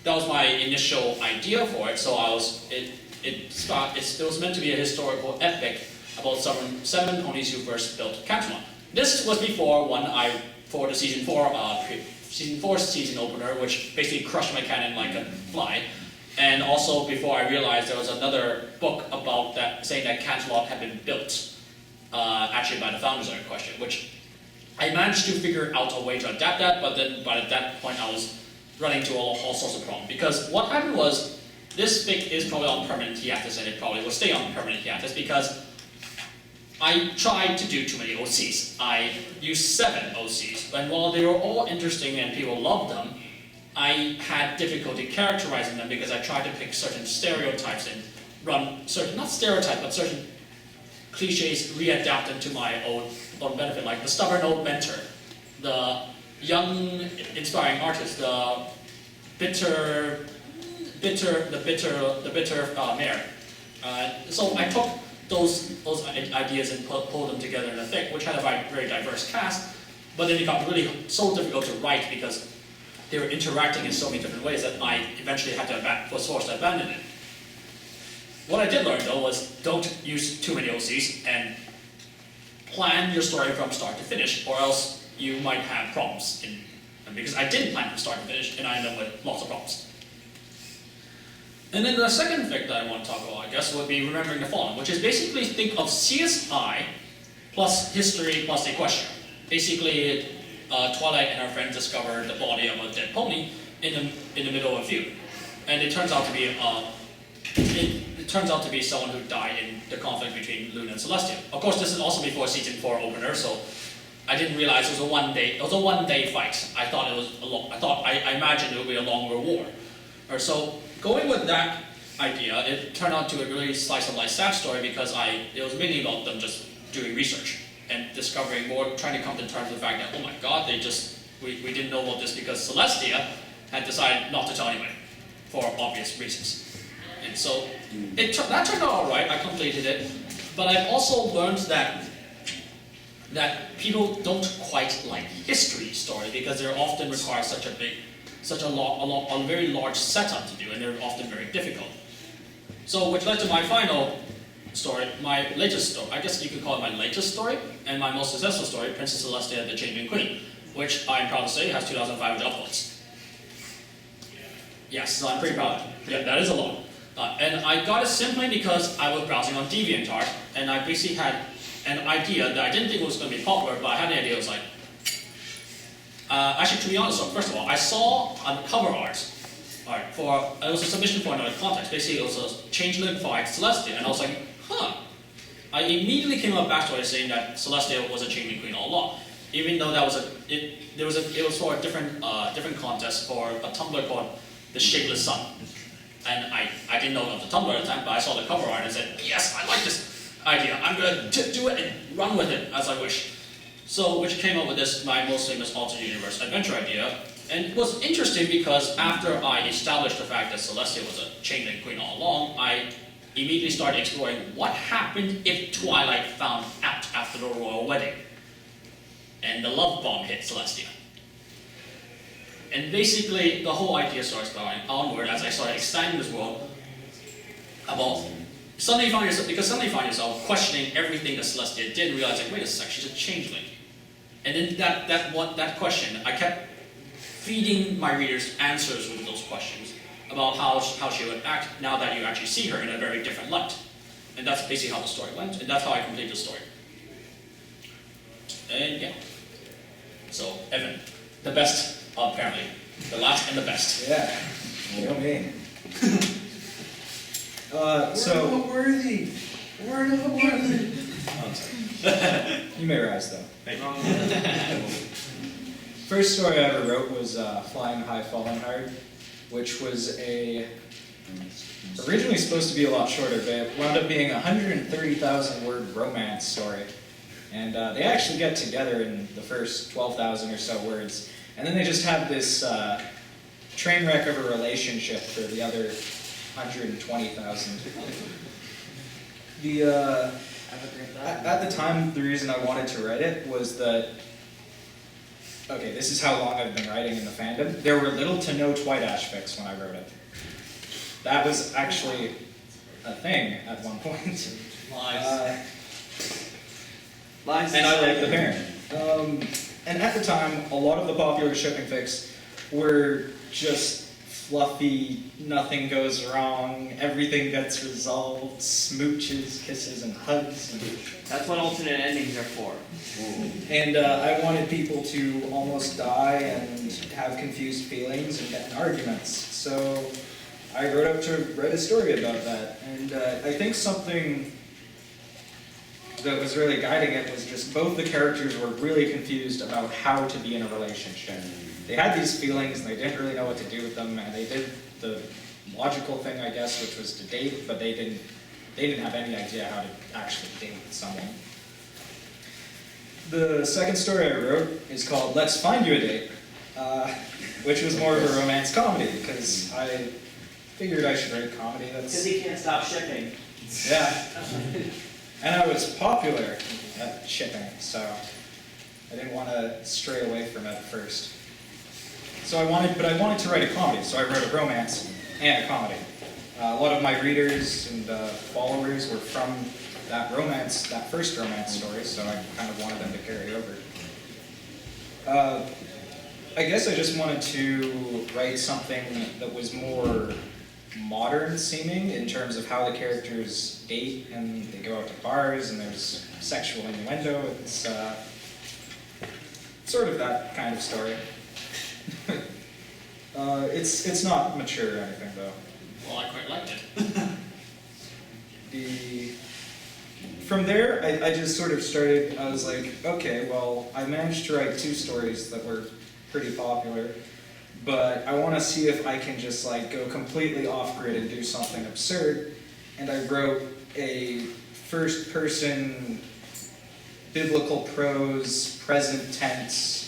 That was my initial idea for it, so it was meant to be a historical epic about seven ponies who first built Cancelot. This was before for the season 4 season opener, which basically crushed my canon like a fly. And also before I realized there was another book about that saying that Cancelot had been built, actually by the founders of Equestria, which I managed to figure out a way to adapt that, but then by that point I was running into all sorts of problems. Because what happened was, this fic is probably on permanent hiatus, and it probably will stay on permanent hiatus because I tried to do too many OCs. I used 7 OCs, and while they were all interesting and people loved them, I had difficulty characterizing them because I tried to pick certain stereotypes and run certain, not stereotypes, but certain cliches, readapt them to my own benefit, like the stubborn old mentor, the young inspiring artist, the bitter mayor. So I took those ideas and pulled them together in a fic, which had a very diverse cast, but then it got really so difficult to write because they were interacting in so many different ways that I eventually was forced to abandon it. What I did learn though was don't use too many OCs and plan your story from start to finish, or else you might have problems. Because I didn't plan from start to finish, and I ended up with lots of problems. And then the second fic that I want to talk about, I guess, would be Remembering the Fallen, which is basically think of CSI plus history plus Equestria. Basically, Twilight and her friends discover the body of a dead pony in the middle of a feud, and it turns out to be someone who died in the conflict between Luna and Celestia. Of course, this is also before season 4 opener, so I didn't realize it was a one-day fight. I imagined it would be a longer war. Or so going with that idea, it turned out to a really slice of life sad story because it was mainly about them just doing research and discovering more, trying to come to terms with the fact that, oh my god, they just we didn't know about this because Celestia had decided not to tell anyone for obvious reasons. And so that turned out all right. I completed it, but I've also learned that people don't quite like history story because they often require such a very large setup to do, and they're often very difficult. So, which led to my final story, my latest story. I guess you could call it my latest story, and my most successful story, Princess Celestia and the Changeling Queen, which I'm proud to say has 2,500 upvotes. Yes, so I'm pretty proud. Yeah, that is a lot. And I got it simply because I was browsing on DeviantArt, and I basically had an idea that I didn't think was going to be popular, but I had an idea. It was like, actually, to be honest, first of all, I saw a cover art for, it was a submission for another contest. Basically, it was a Changeling fight Celestia, and I was like, huh. I immediately came up back to it saying that Celestia was a Changeling Queen all along, even though that was it was for a different contest for a Tumblr called The Shapeless Sun. And I didn't know of the Tumblr at the time, but I saw the cover art and said, yes, I like this idea. I'm going to do it and run with it as I wish. So, which came up with this, my most famous alternate universe adventure idea. And it was interesting because after I established the fact that Celestia was a Changeling Queen all along, I immediately started exploring what happened if Twilight found out after the royal wedding. And the love bomb hit Celestia. And basically, the whole idea starts going onward as I started expanding this world about suddenly you find yourself questioning everything that Celestia did and realize, like, wait a sec, she's a changeling. And then that question, I kept feeding my readers answers with those questions about how she would act now that you actually see her in a very different light. And that's basically how the story went, and that's how I completed the story. And yeah. So, Evan, the best. Apparently. The last and the best. Yeah. You know me. We're not worthy. We're not worthy. Oh, sorry. You may rise, though. Thank you. First story I ever wrote was Flying High, Falling Hard, which was originally supposed to be a lot shorter, but it wound up being a 130,000 word romance story. And they actually get together in the first 12,000 or so words. And then they just have this train wreck of a relationship for the other 120,000. At the time, the reason I wanted to write it was that, okay, this is how long I've been writing in the fandom. There were little to no Twidash fics when I wrote it. That was actually a thing at one point. Lies. And I like the parent. And at the time, a lot of the popular shipping fics were just fluffy, nothing goes wrong, everything gets resolved, smooches, kisses, and hugs. That's what alternate endings are for. And I wanted people to almost die and have confused feelings and get in arguments. So I wrote up to write a story about that. And I think something that was really guiding it was just both the characters were really confused about how to be in a relationship. They had these feelings and they didn't really know what to do with them, and they did the logical thing, I guess, which was to date, but they didn't have any idea how to actually date with someone. The second story I wrote is called Let's Find You a Date, which was more of a romance comedy, because I figured I should write a comedy Because that's... he can't stop shipping. Yeah. And I was popular at shipping, so I didn't want to stray away from it at first. So I wanted to write a comedy, so I wrote a romance and a comedy. A lot of my readers and followers were from that first romance story, so I kind of wanted them to carry over. I guess I just wanted to write something that was more modern seeming in terms of how the characters date and they go out to bars and there's sexual innuendo. It's sort of that kind of story. It's not mature or anything though. Well, I quite liked it. From there, I just sort of started, I was like, okay, well, I managed to write 2 stories that were pretty popular, but I want to see if I can just like go completely off-grid and do something absurd, and I wrote a first-person biblical prose, present tense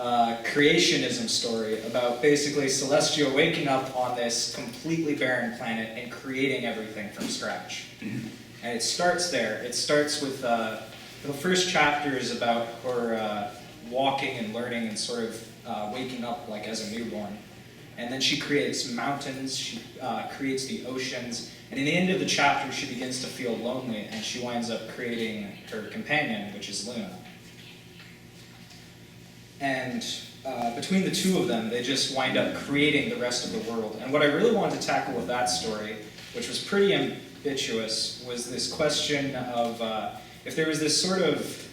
creationism story about basically Celestial waking up on this completely barren planet and creating everything from scratch. And it starts there. It starts with the first chapter is about her walking and learning and sort of waking up like as a newborn. And then she creates mountains, she creates the oceans, and in the end of the chapter she begins to feel lonely and she winds up creating her companion, which is Luna. And between the two of them, they just wind up creating the rest of the world. And what I really wanted to tackle with that story, which was pretty ambitious, was this question of if there was this sort of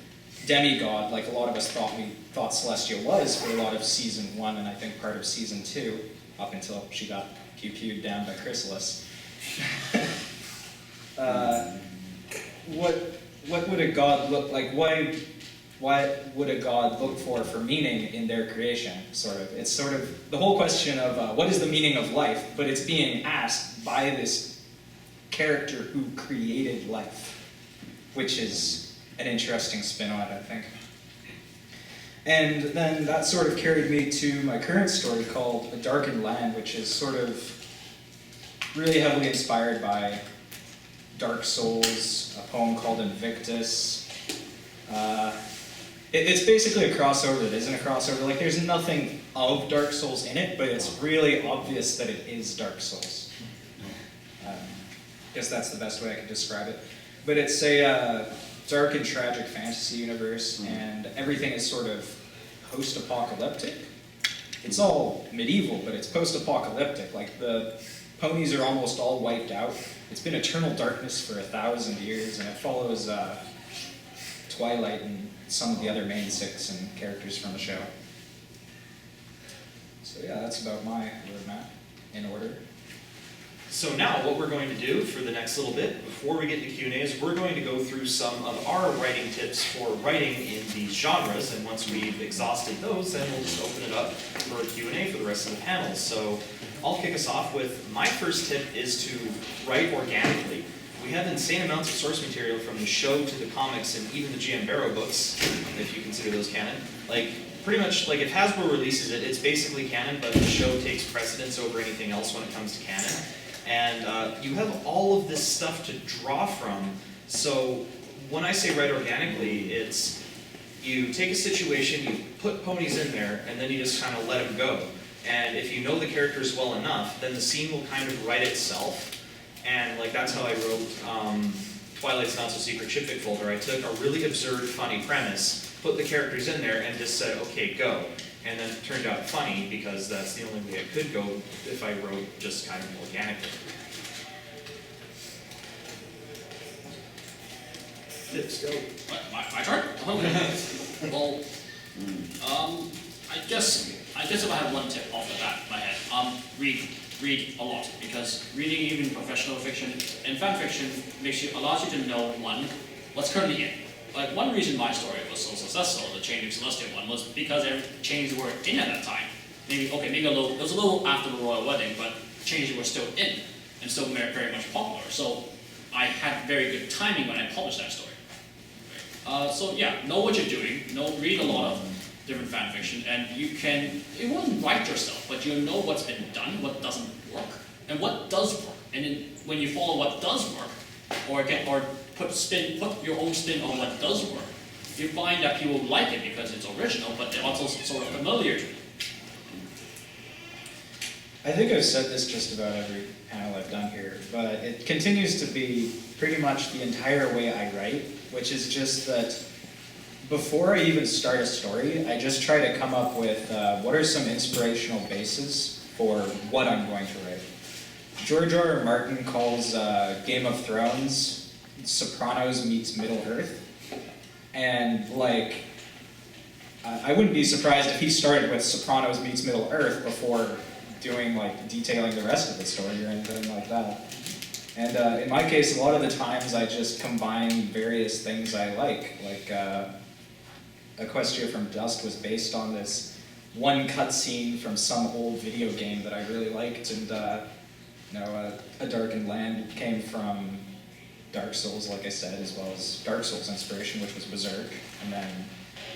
demigod, like a lot of us thought Celestia was for a lot of Season 1 and I think part of Season 2, up until she got pew-pewed down by Chrysalis. What would a god look like? What would a god look for meaning in their creation, sort of? It's sort of the whole question of what is the meaning of life, but it's being asked by this character who created life, which is an interesting spin on it, I think. And then that sort of carried me to my current story called A Darkened Land, which is sort of really heavily inspired by Dark Souls, a poem called Invictus. It's basically a crossover that isn't a crossover. Like, there's nothing of Dark Souls in it, but it's really obvious that it is Dark Souls. I guess that's the best way I can describe it. But it's a dark and tragic fantasy universe, and everything is sort of post-apocalyptic. It's all medieval, but it's post-apocalyptic. Like, the ponies are almost all wiped out. It's been eternal darkness for 1,000 years, and it follows Twilight and some of the other main six and characters from the show. So yeah, that's about my roadmap in order. So now what we're going to do for the next little bit, before we get to Q&A, is we're going to go through some of our writing tips for writing in these genres, and once we've exhausted those, then we'll just open it up for a Q&A for the rest of the panel. So I'll kick us off with, my first tip is to write organically. We have insane amounts of source material from the show to the comics and even the GM Barrow books, if you consider those canon. Like, pretty much, like if Hasbro releases it, it's basically canon, but the show takes precedence over anything else when it comes to canon. And you have all of this stuff to draw from. So when I say write organically, it's you take a situation, you put ponies in there, and then you just kind of let them go. And if you know the characters well enough, then the scene will kind of write itself. And like that's how I wrote Twilight's Not So Secret Chippick Folder. I took a really absurd, funny premise, put the characters in there, and just said, okay, go. And then it turned out funny because that's the only way it could go if I wrote just kind of organically. Let's go. My turn? Okay. Well, I guess if I have one tip off the bat of my head, read a lot, because reading even professional fiction and fan fiction allows you to know, one, what's currently in. Like, one reason my story was so successful, the Changing Celestial one, was because changes were in at that time. Maybe it was a little after the royal wedding, but changes were still in, and still very, very much popular. So I had very good timing when I published that story. So yeah, know what you're doing, read a lot of different fan fiction, and it won't write yourself, but you'll know what's been done, what doesn't work, and what does work. And then when you follow what does work, or put your own spin on what does work, you find that people like it because it's original, but they're also sort of familiar to it. I think I've said this just about every panel I've done here, but it continues to be pretty much the entire way I write, which is just that before I even start a story, I just try to come up with what are some inspirational bases for what I'm going to write. George R. R. Martin calls Game of Thrones Sopranos meets Middle Earth, and like, I wouldn't be surprised if he started with Sopranos meets Middle Earth before doing detailing the rest of the story or anything like that. And in my case, a lot of the times I just combine various things I like Equestria from Dusk was based on this one cutscene from some old video game that I really liked, and A Darkened Land came from Dark Souls, like I said, as well as Dark Souls inspiration, which was Berserk, and then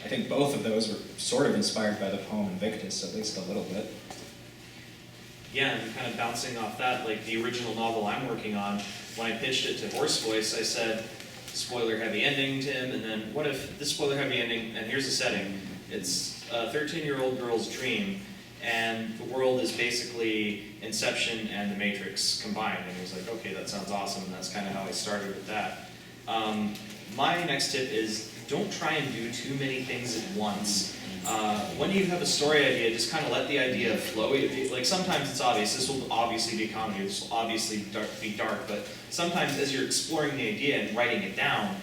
I think both of those were sort of inspired by the poem Invictus, at least a little bit. Yeah, and kind of bouncing off that, like the original novel I'm working on, when I pitched it to Horse Voice, I said, spoiler heavy ending, Tim, and then what if this spoiler heavy ending, and here's the setting, it's a 13-year-old girl's dream, and the world is basically Inception and The Matrix combined. And he was like, okay, that sounds awesome, and that's kind of how I started with that. My next tip is don't try and do too many things at once. When you have a story idea, just kind of let the idea flow. Like sometimes it's obvious, this will obviously be comedy, this will obviously be dark, but sometimes as you're exploring the idea and writing it down,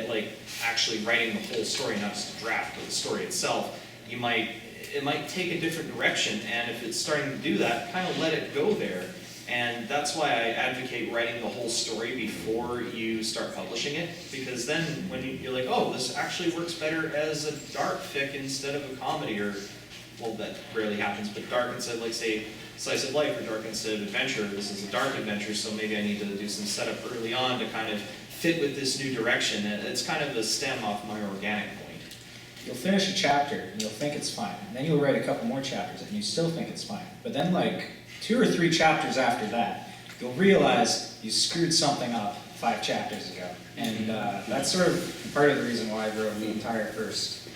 like actually writing the whole story, not just a draft of the story itself, it might take a different direction, and if it's starting to do that, kind of let it go there. And that's why I advocate writing the whole story before you start publishing it, because then when you're like, oh, this actually works better as a dark fic instead of a comedy, or, well, that rarely happens, but dark instead of, like, say, slice of life, or dark instead of adventure. This is a dark adventure, so maybe I need to do some setup early on to kind of fit with this new direction. And it's kind of the stem off my organic point. You'll finish a chapter, and you'll think it's fine. And then you'll write a couple more chapters, and you still think it's fine. But then, like, 2 or 3 chapters after that, you'll realize you screwed something up 5 chapters ago. And that's sort of part of the reason why I wrote the entire first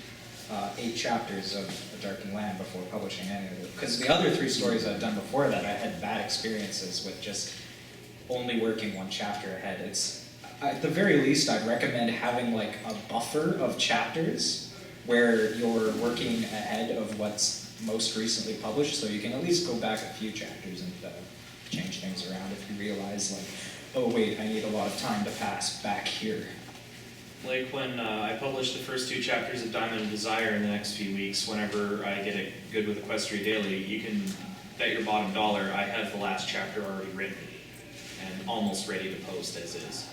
8 chapters of A Darkened Land before publishing any of it. Because the other 3 stories I've done before that, I had bad experiences with just only working 1 chapter ahead. At the very least, I'd recommend having like a buffer of chapters where you're working ahead of what's most recently published, so you can at least go back a few chapters and change things around if you realize, like, oh wait, I need a lot of time to pass back here. Like when I publish the first 2 chapters of Diamond and Desire in the next few weeks, whenever I get it good with Equestria Daily, you can bet your bottom dollar I have the last chapter already written and almost ready to post as is.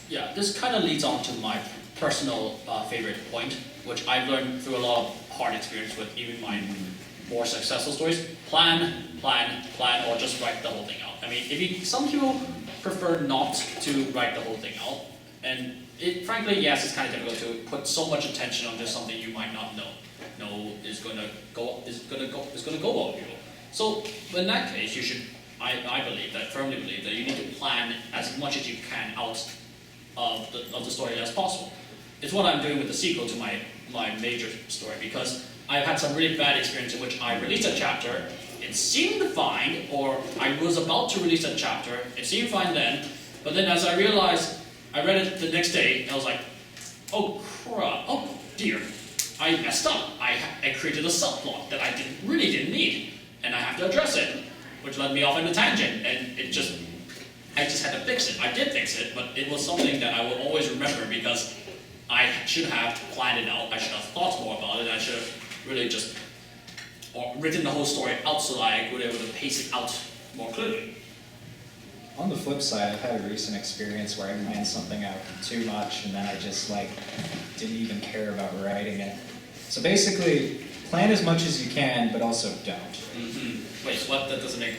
Yeah, this kind of leads on to my personal favorite point, which I've learned through a lot of hard experience with even my more successful stories. Plan, or just write the whole thing out. I mean, some people prefer not to write the whole thing out, and frankly, yes, it's kind of difficult to put so much attention on just something you might not know is going to go well with you. So in that case, you should. I firmly believe that you need to plan as much as you can out of the story as possible. It's what I'm doing with the sequel to my major story, because I've had some really bad experience in which I released a chapter, it seemed fine, or I was about to release a chapter, it seemed fine then, but then as I realized, I read it the next day, and I was like, oh crap, oh dear, I messed up. I created a subplot that I really didn't need, and I have to address it, which led me off in a tangent, and I just had to fix it. I did fix it, but it was something that I will always remember, because I should have planned it out, I should have thought more about it, I should have really just written the whole story out so that I would be able to pace it out more clearly. On the flip side, I've had a recent experience where I planned something out too much, and then I just didn't even care about writing it. So basically, plan as much as you can, but also don't. Mm-hmm. Wait, what? That doesn't make...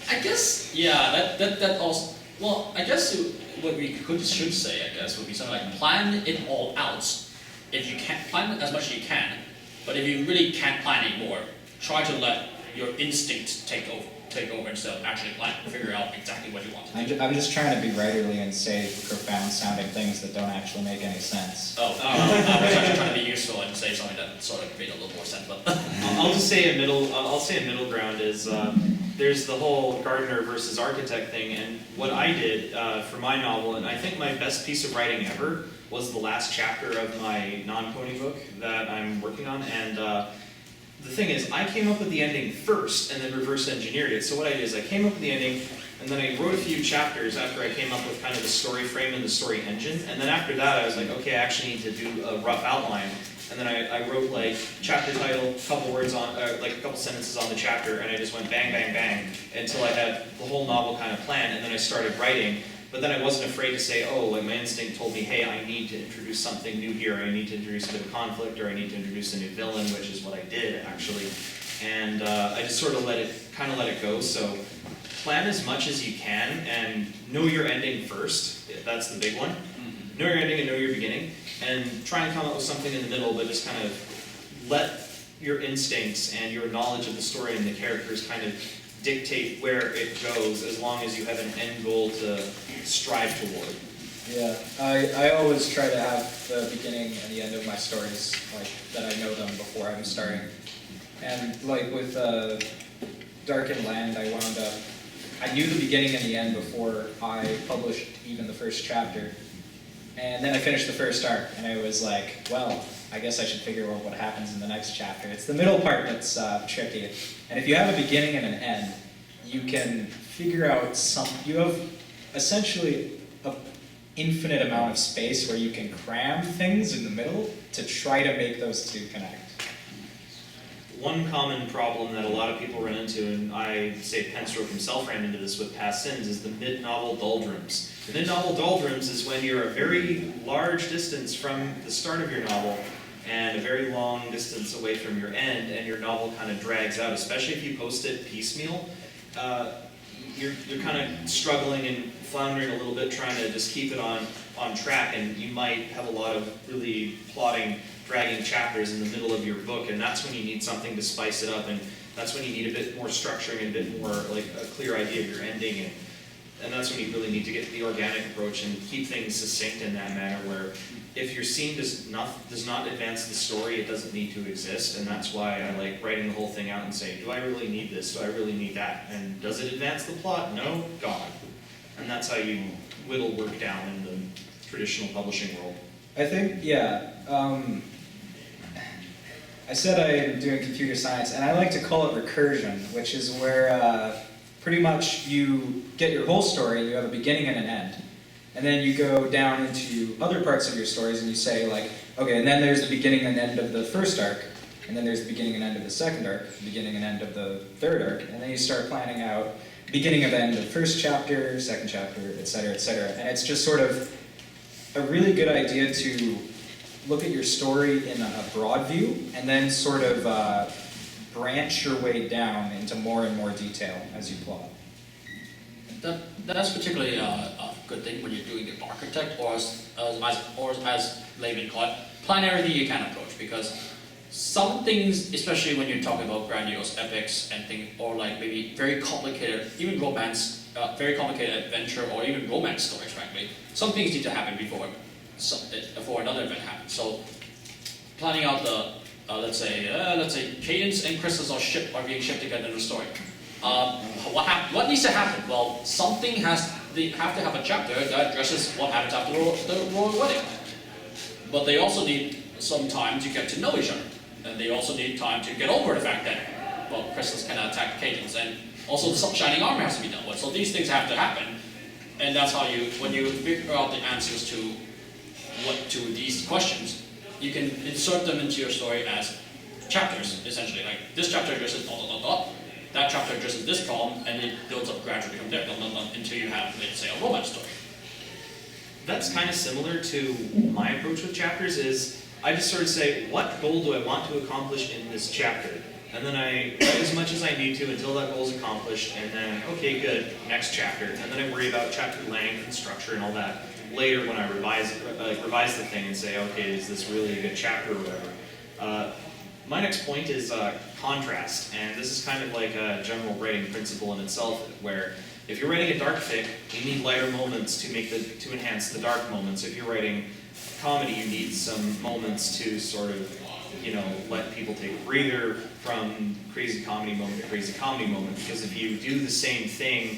I guess, yeah, that also... Well, I guess what we should say, I guess, would be something like plan it all out. If you can't, plan as much as you can, but if you really can't plan anymore, try to let your instinct take over instead of actually figure out exactly what you want to do. I'm just trying to be writerly and say profound sounding things that don't actually make any sense. I was actually trying to be useful and say something that sort of made a little more sense, but... I'll say a middle ground is, there's the whole gardener versus architect thing, and what I did for my novel, and I think my best piece of writing ever, was the last chapter of my non-pony book that I'm working on, and the thing is, I came up with the ending first and then reverse engineered it. So what I did is I came up with the ending, and then I wrote a few chapters after I came up with kind of the story frame and the story engine, and then after that I was like, okay, I actually need to do a rough outline. And then I wrote like chapter title, couple words on, like a couple sentences on the chapter, and I just went bang, bang, bang until I had the whole novel kind of planned, and then I started writing. But then I wasn't afraid to say, oh, like my instinct told me, hey, I need to introduce something new here, I need to introduce a bit of conflict, or I need to introduce a new villain, which is what I did actually. And I just sort of let it go. So plan as much as you can and know your ending first. That's the big one. Know your ending and know your beginning. and try and come up with something in the middle, but just kind of let your instincts and your knowledge of the story and the characters kind of dictate where it goes, as long as you have an end goal to strive toward. Yeah, I always try to have the beginning and the end of my stories, like, that I know them before I'm starting. And like with Darkened Land, I knew the beginning and the end before I published even the first chapter. And then I finished the first arc, and I was like, well, I guess I should figure out what happens in the next chapter. It's the middle part that's tricky. And if you have a beginning and an end, you can figure out you have essentially an infinite amount of space where you can cram things in the middle to try to make those two connect. One common problem that a lot of people run into, and I say Penstroke himself ran into this with Past Sins, is the mid-novel doldrums. The mid-novel doldrums is when you're a very large distance from the start of your novel and a very long distance away from your end, and your novel kind of drags out, especially if you post it piecemeal. You're kind of struggling and floundering a little bit, trying to just keep it on track, and you might have a lot of really plotting, dragging chapters in the middle of your book, and that's when you need something to spice it up, and that's when you need a bit more structuring and a bit more like a clear idea of your ending, and that's when you really need to get the organic approach and keep things succinct in that manner, where if your scene does not advance the story, it doesn't need to exist, and that's why I like writing the whole thing out and saying, do I really need this? Do I really need that? And does it advance the plot? No? Gone. And that's how you whittle work down in the traditional publishing world. I think, yeah. I said I am doing computer science, and I like to call it recursion, which is where pretty much you get your whole story, you have a beginning and an end. And then you go down into other parts of your stories and you say like, okay, and then there's the beginning and end of the first arc, and then there's the beginning and end of the second arc, the beginning and end of the third arc, and then you start planning out beginning and end of first chapter, second chapter, etc., etc. And it's just sort of a really good idea to look at your story in a broad view and then sort of branch your way down into more and more detail as you plot. That's particularly a good thing when you're doing the architect, or as laymen call it, planarity you can approach, because some things, especially when you're talking about grandiose epics and things, or like maybe very complicated, even romance, very complicated adventure, or even romance stories, frankly, some things need to happen before another event happens. So planning out the let's say Cadence and Crystals are being shipped together in the story. What needs to happen? Well, they have to have a chapter that addresses what happens after the royal wedding. But they also need some time to get to know each other. And they also need time to get over the fact that, well, Crystals can attack Cadence. And also the Shining Armor has to be dealt with. So these things have to happen. And that's how when you figure out the answers to these questions, you can insert them into your story as chapters, essentially. Like, this chapter addresses ... That chapter addresses this problem, and it builds up gradually from there, until you have, let's say, a romance story. That's kind of similar to my approach with chapters, is I just sort of say, what goal do I want to accomplish in this chapter? And then I write as much as I need to until that goal is accomplished, and then, okay, good, next chapter. And then I worry about chapter length and structure and all that later when I revise the thing and say, okay, is this really a good chapter or whatever? My next point is contrast, and this is kind of like a general writing principle in itself, where if you're writing a dark fic, you need lighter moments to enhance the dark moments. If you're writing comedy, you need some moments to sort of, let people take a breather from crazy comedy moment to crazy comedy moment, because if you do the same thing,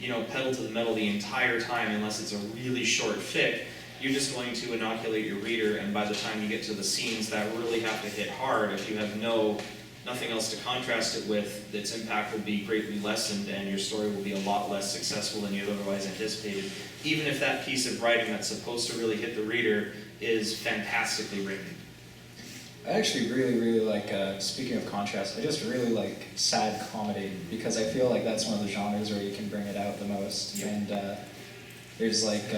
pedal to the metal the entire time, unless it's a really short fic, you're just going to inoculate your reader, and by the time you get to the scenes that really have to hit hard, if you have nothing else to contrast it with, its impact will be greatly lessened, and your story will be a lot less successful than you otherwise anticipated, even if that piece of writing that's supposed to really hit the reader is fantastically written. I actually really, really like, speaking of contrast, I just really like sad comedy, because I feel like that's one of the genres where you can bring it out the most. Yep. And there's like,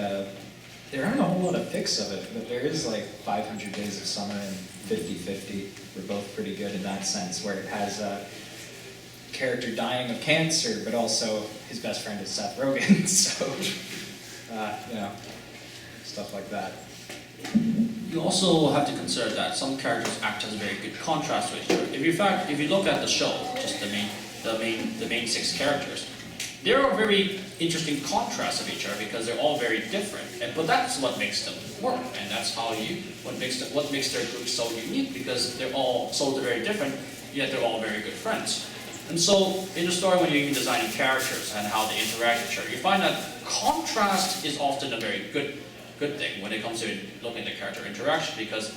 there aren't a whole lot of fics of it, but there is like 500 Days of Summer and 50/50. We're both pretty good in that sense, where it has a character dying of cancer, but also his best friend is Seth Rogen, so, stuff like that. You also have to consider that some characters act as a very good contrast to each other. If you look at the show, just the main 6 characters, there are very interesting contrasts of each other because they're all very different. But that's what makes them work, and that's what makes their group so unique because they're all so very different, yet they're all very good friends. And so in the story, when you're designing characters and how they interact with each other, you find that contrast is often a very good thing when it comes to looking at the character interaction because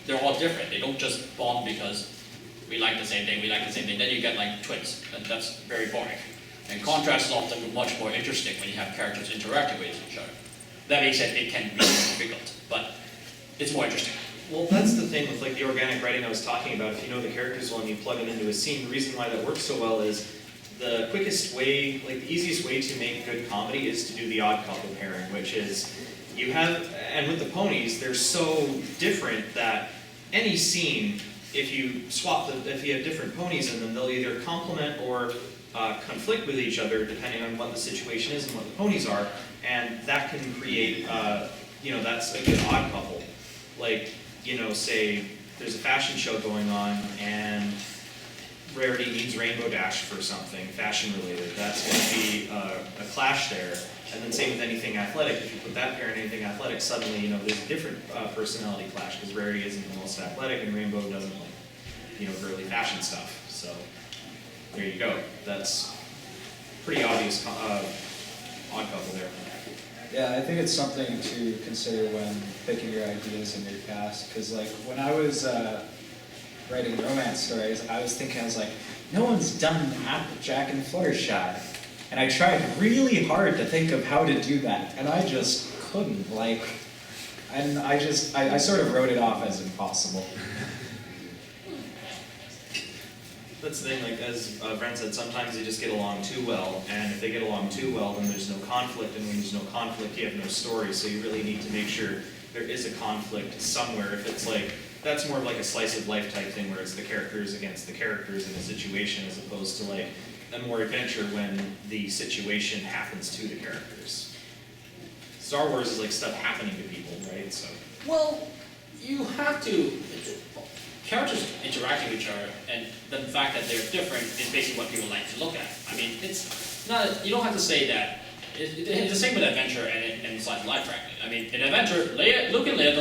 they're all different. They don't just bond because we like the same thing, then you get like twins, and that's very boring. And contrast is often much more interesting when you have characters interacting with each other. That being said, it can be difficult, but it's more interesting. Well, that's the thing with like the organic writing I was talking about. If you know the characters well and you plug them into a scene, the reason why that works so well is the quickest way, like the easiest way to make good comedy is to do the odd couple pairing, which is you have, and with the ponies, they're so different that any scene, if you have different ponies in them, they'll either complement or conflict with each other depending on what the situation is and what the ponies are, and that can create, that's a good odd couple. Like, say there's a fashion show going on and Rarity needs Rainbow Dash for something fashion related. That's going to be a clash there. And then same with anything athletic. If you put that pair in anything athletic, suddenly there's a different personality clash because Rarity isn't the most athletic and Rainbow doesn't like girly fashion stuff. So there you go. That's pretty obvious odd couple there. Yeah, I think it's something to consider when picking your ideas in your cast, because like when I was writing romance stories, I was thinking, no one's done Applejack and Fluttershy, and I tried really hard to think of how to do that, and I just couldn't, and I sort of wrote it off as impossible. That's the thing, as Brent said, sometimes they just get along too well, and if they get along too well, then there's no conflict, and when there's no conflict, you have no story, so you really need to make sure there is a conflict somewhere. If it's that's more of like a slice of life type thing, where it's the characters against the characters in a situation, as opposed to a more adventure when the situation happens to the characters. Star Wars is stuff happening to people, right? So. Well, you have to. Characters interacting with each other, and the fact that they're different is basically what people like to look at. I mean, it's not. You don't have to say that. It's the same with adventure and slice of life, frankly. I mean, in adventure, Luke and Leia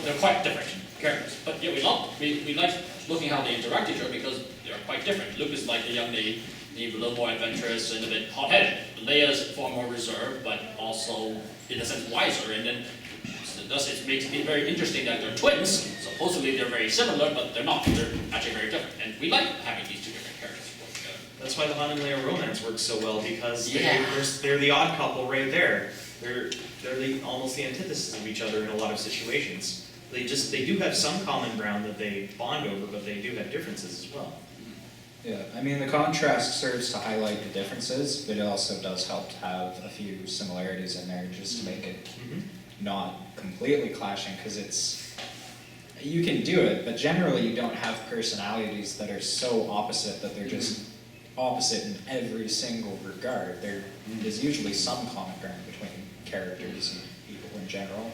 they're quite different characters. But yeah, we like looking how they interact with each other because they're quite different. Luke is like the young lady, a little more adventurous and a bit hot-headed. Leia is far more reserved, but also in a sense wiser. And then thus it makes it very interesting that they're twins. Supposedly they're very similar, but they're not. They're actually very different. And we like having these two different characters work together. That's why the Han and Leia romance works so well, because they're the odd couple right there. They're almost the antithesis of each other in a lot of situations. They do have some common ground that they bond over, but they do have differences as well. Yeah, I mean the contrast serves to highlight the differences, but it also does help to have a few similarities in there just to make it not completely clashing, because you can do it, but generally you don't have personalities that are so opposite that they're just opposite in every single regard. There is usually some common ground between characters and people in general.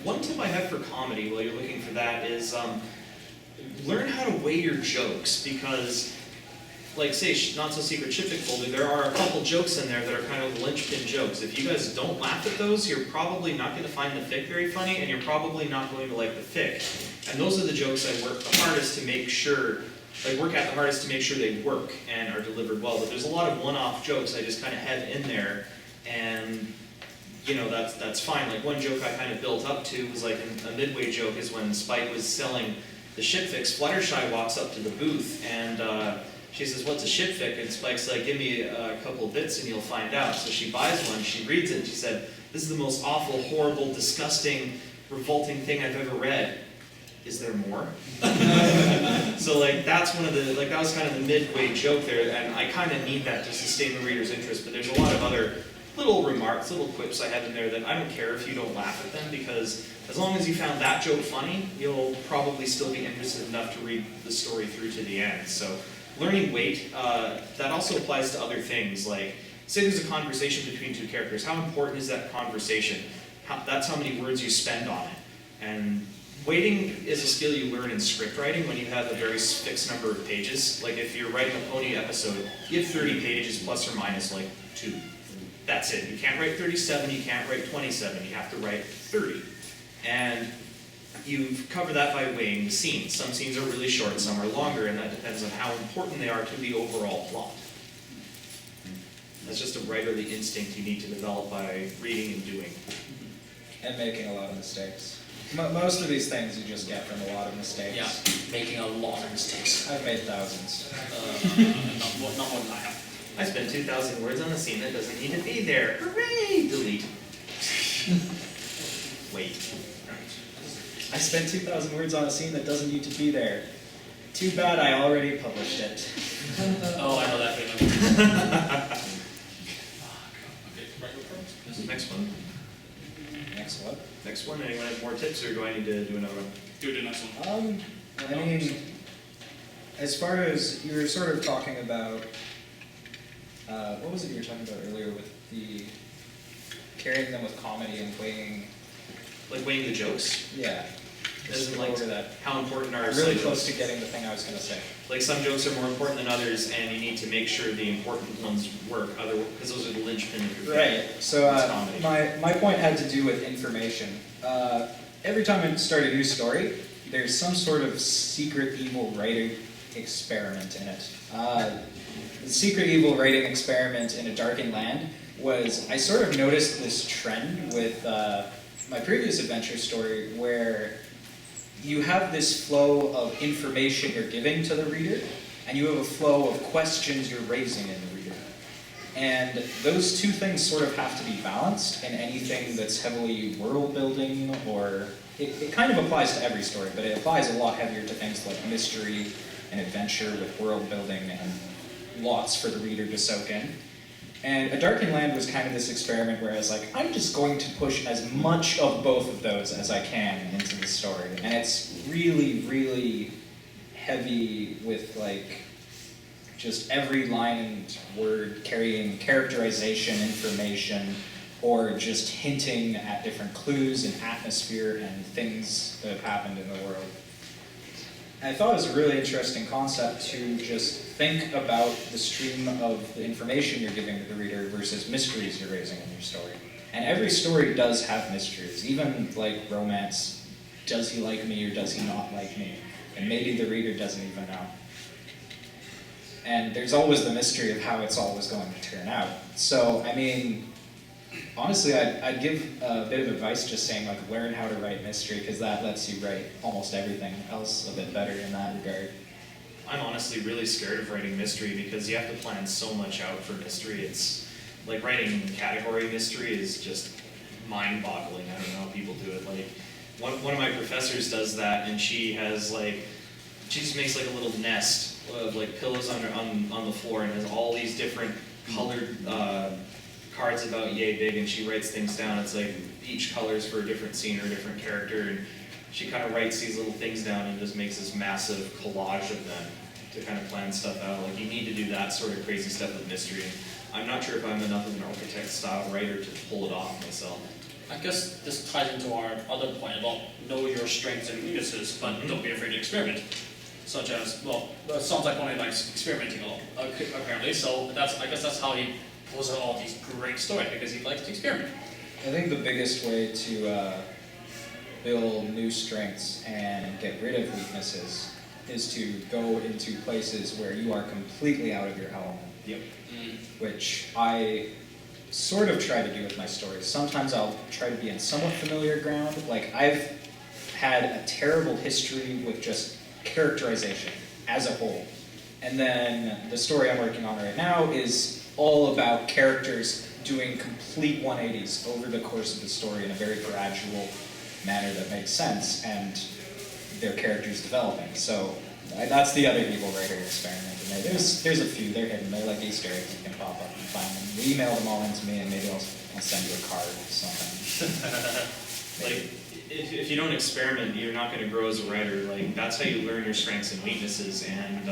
One tip I have for comedy while you're looking for that is learn how to weigh your jokes, because say Not So Secret Shipfic Folder, there are a couple jokes in there that are kind of linchpin jokes. If you guys don't laugh at those, you're probably not going to find the fic very funny, and you're probably not going to like the fic. And those are the jokes I work the hardest to make sure, they work and are delivered well. But there's a lot of one-off jokes I just kind of have in there, and that's fine. One joke I kind of built up to was a midway joke is when Spike was selling the shipfics, Fluttershy walks up to the booth and she says, "What's a shipfic?" And Spike's like, "Give me a couple of bits and you'll find out." So she buys one, she reads it, and she said, "This is the most awful, horrible, disgusting, revolting thing I've ever read. Is there more?" So that's one of the, that was kind of the midway joke there, and I kind of need that to sustain the reader's interest, but there's a lot of other little remarks, little quips I have in there that I don't care if you don't laugh at them, because as long as you found that joke funny, you'll probably still be interested enough to read the story through to the end. So learning weight, that also applies to other things, say there's a conversation between two characters, how important is that conversation? That's how many words you spend on it. And waiting is a skill you learn in script writing when you have a very fixed number of pages. Like if you're writing a pony episode, you have 30 pages plus or minus like 2. That's it. You can't write 37, you can't write 27, you have to write 30. And you cover that by weighing the scenes. Some scenes are really short, some are longer, and that depends on how important they are to the overall plot. That's just a writerly instinct you need to develop by reading and doing. And making a lot of mistakes. Most of these things you just get from a lot of mistakes. Yeah, making a lot of mistakes. I've made thousands. Not more than I have. I spent 2,000 words on a scene that doesn't need to be there. Hooray! Delete. Wait. I spent 2,000 words on a scene that doesn't need to be there. Too bad I already published it. Oh, I know that feeling. Next one. Next what? Next one. Anyone have more tips, or do I need to do another one? Do the next one. I mean, as far as you were sort of talking about, what was it you were talking about earlier with the carrying them with comedy and weighing? Like weighing the jokes. Yeah. Isn't like over that. how important are I'm some really jokes? close to getting the thing I was going to say. Like some jokes are more important than others, and you need to make sure the important ones work. Because those are the linchpin of your Right. So It's comedy. my point had to do with information. Every time I start a new story, there's some sort of secret evil writing experiment in it. The secret evil writing experiment in A Darkened Land was, I sort of noticed this trend with my previous adventure story where you have this flow of information you're giving to the reader, and you have a flow of questions you're raising in the reader. And those two things sort of have to be balanced in anything that's heavily world building, or it kind of applies to every story, but it applies a lot heavier to things like mystery and adventure with world building and lots for the reader to soak in. And A Darkened Land was kind of this experiment where I was like, I'm just going to push as much of both of those as I can into the story. And it's really, really heavy with like just every line and word carrying characterization, information, or just hinting at different clues and atmosphere and things that have happened in the world. And I thought it was a really interesting concept to just think about the stream of the information you're giving to the reader versus mysteries you're raising in your story. And every story does have mysteries, even like romance. Does he like me or does he not like me? And maybe the reader doesn't even know. And there's always the mystery of how it's always going to turn out. So, I mean, honestly, I'd give a bit of advice just saying, like, learn how to write mystery, because that lets you write almost everything else a bit better in that regard. I'm honestly really scared of writing mystery because you have to plan so much out for mystery. It's like writing category mystery is just mind-boggling. I don't know how people do it. Like one of my professors does that, and she just makes like a little nest of like pillows on the floor, and has all these different colored cards about yay big, and she writes things down. It's like each color's for a different scene or a different character, and she kind of writes these little things down and just makes this massive collage of them to kind of plan stuff out. Like you need to do that sort of crazy stuff with mystery. And I'm not sure if I'm enough of an architect style writer to pull it off myself. I guess this ties into our other point about know your strengths and weaknesses, but don't be afraid to experiment. Such as, well, it sounds like one likes experimenting a lot, apparently. So I guess that's how he pulls out all these great stories, because he likes to experiment. I think the biggest way to build new strengths and get rid of weaknesses is to go into places where you are completely out of your element. Yep. Which I sort of try to do with my stories. Sometimes I'll try to be in somewhat familiar ground. Like I've had a terrible history with just characterization as a whole. And then the story I'm working on right now is all about characters doing complete 180s over the course of the story in a very gradual manner that makes sense, and their characters developing. So that's the other evil writer experiment. And there's a few, they're hidden, they're like Easter eggs, you can pop up and find them. You email them all into me and maybe I'll send you a card or something. Like, if you don't experiment, you're not going to grow as a writer. Like, that's how you learn your strengths and weaknesses. And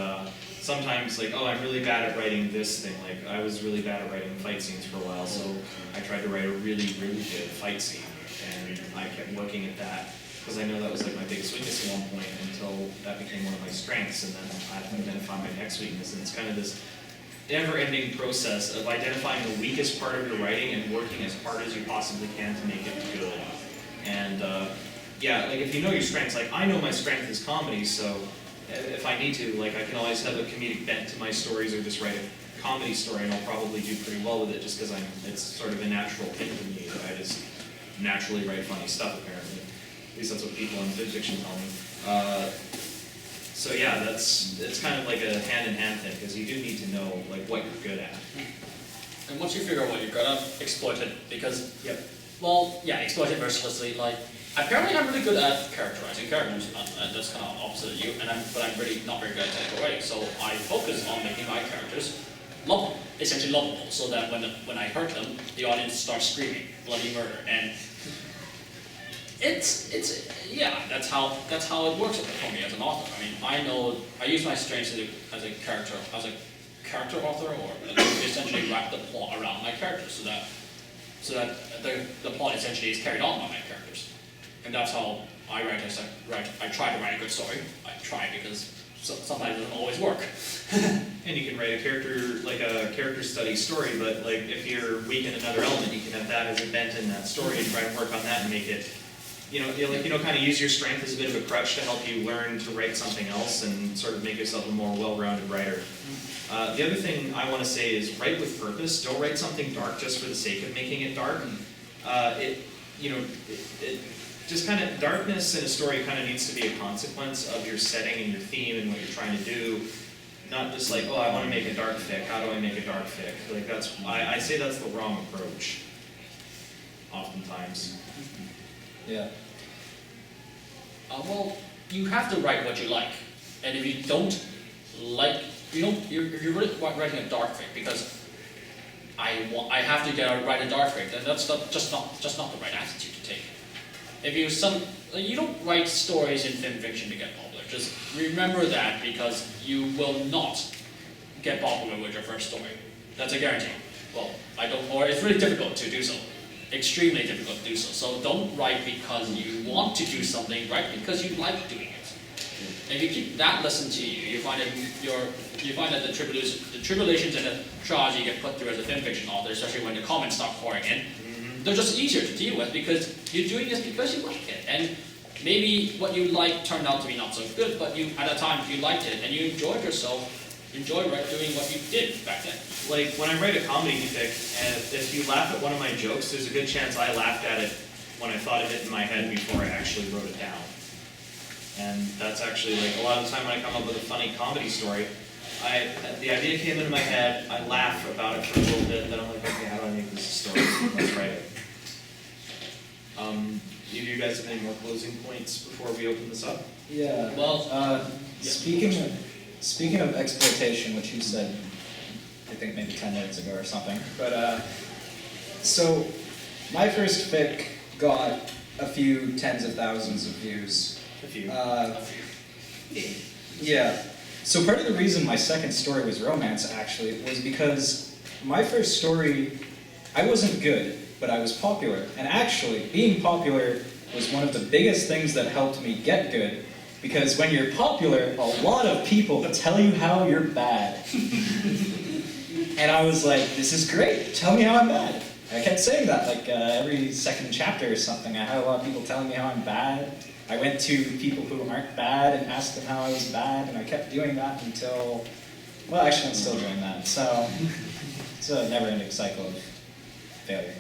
sometimes, like, oh, I'm really bad at writing this thing. Like, I was really bad at writing fight scenes for a while, so I tried to write a really, really good fight scene. And I kept working at that, because I know that was like my biggest weakness at one point until that became one of my strengths, and then I had to identify my next weakness. And it's kind of this never-ending process of identifying the weakest part of your writing and working as hard as you possibly can to make it good. And yeah, like if you know your strengths, like I know my strength is comedy, so if I need to, like I can always have a comedic bent to my stories or just write a comedy story and I'll probably do pretty well with it just because it's sort of a natural thing for me that I just naturally write funny stuff apparently. At least that's what people in Fimfiction tell me. So yeah, it's kind of like a hand-in-hand thing because you do need to know like what you're good at. And once you figure out what you're good at, exploit it, because, Yep. well, yeah, exploit it mercilessly. Like, apparently I'm really good at characterizing characters, and that's kind of opposite of you, but I'm really not very good at technical writing, so I focus on making my characters lovable, essentially lovable, so that when I hurt them, the audience starts screaming bloody murder, and yeah, that's how it works for me as an author. I mean, I use my strengths as a character author, or essentially wrap the plot around my characters, so that the plot essentially is carried on by my characters, and that's how I write. I try to write a good story. I try because sometimes it doesn't always work. And you can write a character study story, but like if you're weak in another element, you can have that as a bent in that story and try to work on that and make it. Kind of use your strength as a bit of a crutch to help you learn to write something else and sort of make yourself a more well-rounded writer. The other thing I want to say is write with purpose. Don't write something dark just for the sake of making it dark. Just kind of darkness in a story kind of needs to be a consequence of your setting and your theme and what you're trying to do. Not just like, oh, I want to make a dark fic. How do I make a dark fic? Like I say that's the wrong approach. Oftentimes. Yeah. Well, you have to write what you like, and if you don't like, if you're really writing a dark fic because I have to write a dark fic, then that's just not the right attitude to take. If you don't write stories in Fimfiction to get popular. Just remember that, because you will not get popular with your first story. That's a guarantee. Well, or it's really difficult to do so. Extremely difficult to do so. So don't write because you want to do something, write because you like doing it. And if you keep that lesson to you, you find that the tribulations and the trials you get put through as a Fimfiction author, especially when the comments start pouring in, they're just easier to deal with because you're doing this because you like it. And maybe what you like turned out to be not so good, but at a time you liked it and you enjoyed yourself. Enjoy doing what you did back then. Like when I write a comedy fic, and if you laugh at one of my jokes, there's a good chance I laughed at it when I thought of it in my head before I actually wrote it down. And that's actually like a lot of the time when I come up with a funny comedy story, the idea came into my head, I laugh about it for a little bit, then I'm like, okay, how do I make this a story? Let's write it. Do you guys have any more closing points before we open this up? Yeah. Well, Speaking of exploitation, which you said, I think maybe 10 minutes ago or something, but so my first fic got a few tens of thousands of views. A few. Yeah. So part of the reason my second story was romance, actually, was because my first story, I wasn't good, but I was popular. And actually, being popular was one of the biggest things that helped me get good. Because when you're popular, a lot of people tell you how you're bad. And I was like, this is great, tell me how I'm bad. I kept saying that, like every second chapter or something. I had a lot of people telling me how I'm bad. I went to people who aren't bad and asked them how I was bad, and I kept doing that until, well, actually I'm still doing that. So it's a never-ending cycle of failure.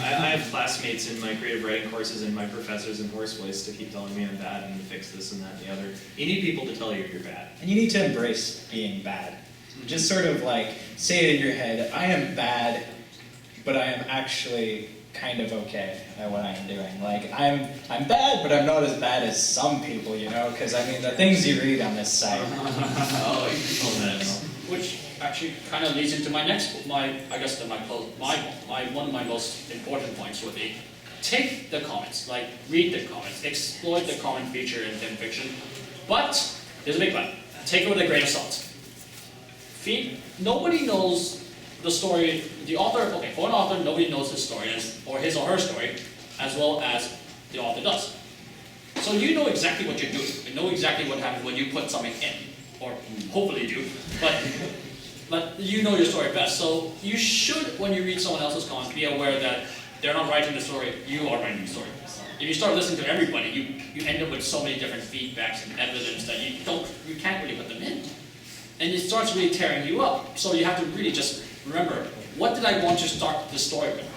I have classmates in my creative writing courses and my professors in Horse Voice to keep telling me I'm bad and to fix this and that and the other. You need people to tell you you're bad. And you need to embrace being bad. Just sort of like, say it in your head, I am bad, but I am actually kind of okay at what I'm doing. Like, I'm bad, but I'm not as bad as some people, you know? Because, I mean, the things you read on this site. Which actually kind of leads into my next, one of my most important points would be, take the comments, like read the comments, exploit the comment feature in Fimfiction, but there's a big but. Take it with a grain of salt. Nobody knows the story, the author, okay, for an author, nobody knows his story, or his or her story, as well as the author does. So you know exactly what you're doing. You know exactly what happens when you put something in, or hopefully you do, but you know your story best. So you should, when you read someone else's comments, be aware that they're not writing the story, you are writing the story. If you start listening to everybody, you end up with so many different feedbacks and evidence that you can't really put them in. And it starts really tearing you up. So you have to really just remember, what did I want to start the story with?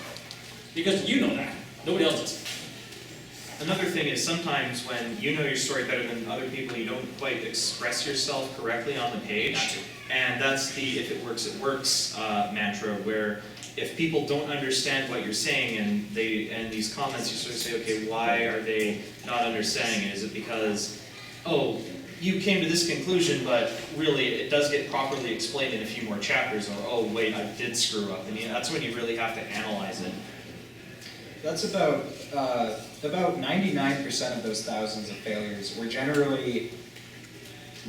Because you know that. Nobody else does. Another thing is sometimes when you know your story better than other people, you don't quite express yourself correctly on the page. And that's the if it works mantra, where if people don't understand what you're saying and these comments, you sort of say, okay, why are they not understanding it? Is it because, oh, you came to this conclusion, but really it does get properly explained in a few more chapters, or oh wait, I did screw up, and that's when you really have to analyze it. That's about 99% of those thousands of failures were generally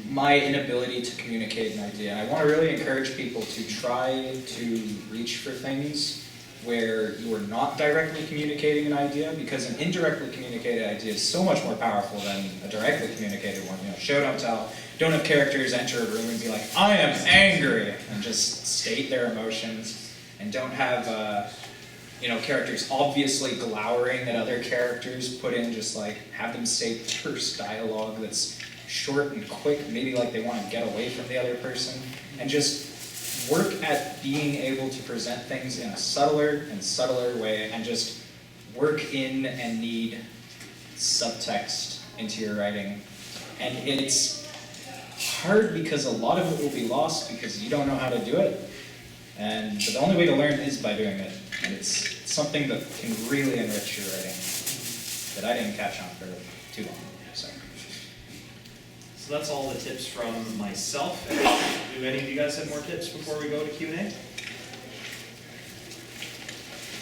my inability to communicate an idea. And I want to really encourage people to try to reach for things where you are not directly communicating an idea, because an indirectly communicated idea is so much more powerful than a directly communicated one. You know, show, don't tell. Don't have characters enter a room and be like, I am angry, and just state their emotions. And don't have characters obviously glowering at other characters. Put in just like, have them say terse dialogue that's short and quick, maybe like they want to get away from the other person, and just work at being able to present things in a subtler and subtler way, and just work in and need subtext into your writing. And it's hard because a lot of it will be lost because you don't know how to do it, but the only way to learn is by doing it. And it's something that can really enrich your writing that I didn't catch on for too long. So that's all the tips from myself. Do any of you guys have more tips before we go to Q&A?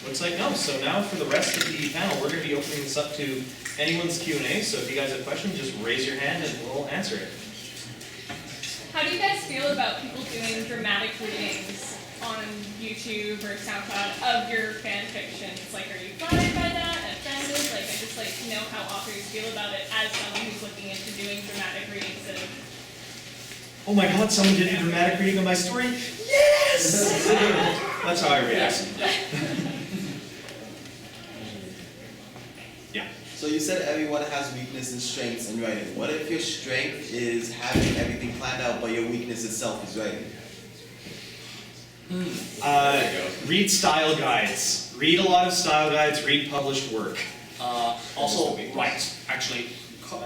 Looks like no. So now for the rest of the panel, we're going to be opening this up to anyone's Q&A. So if you guys have questions, just raise your hand and we'll answer it. How do you guys feel about people doing dramatic readings on YouTube or SoundCloud of your fan fictions? Like, are you flattered by that? Offended? Like, I just like to know how authors feel about it as someone who's looking into doing dramatic readings of. Oh my God! Someone did a dramatic reading of my story. Yes! That's how I react. Yeah. So you said everyone has weaknesses and strengths in writing. What if your strength is having everything planned out, but your weakness itself is writing? Read style guides. Read a lot of style guides. Read published work. Also, write. Actually,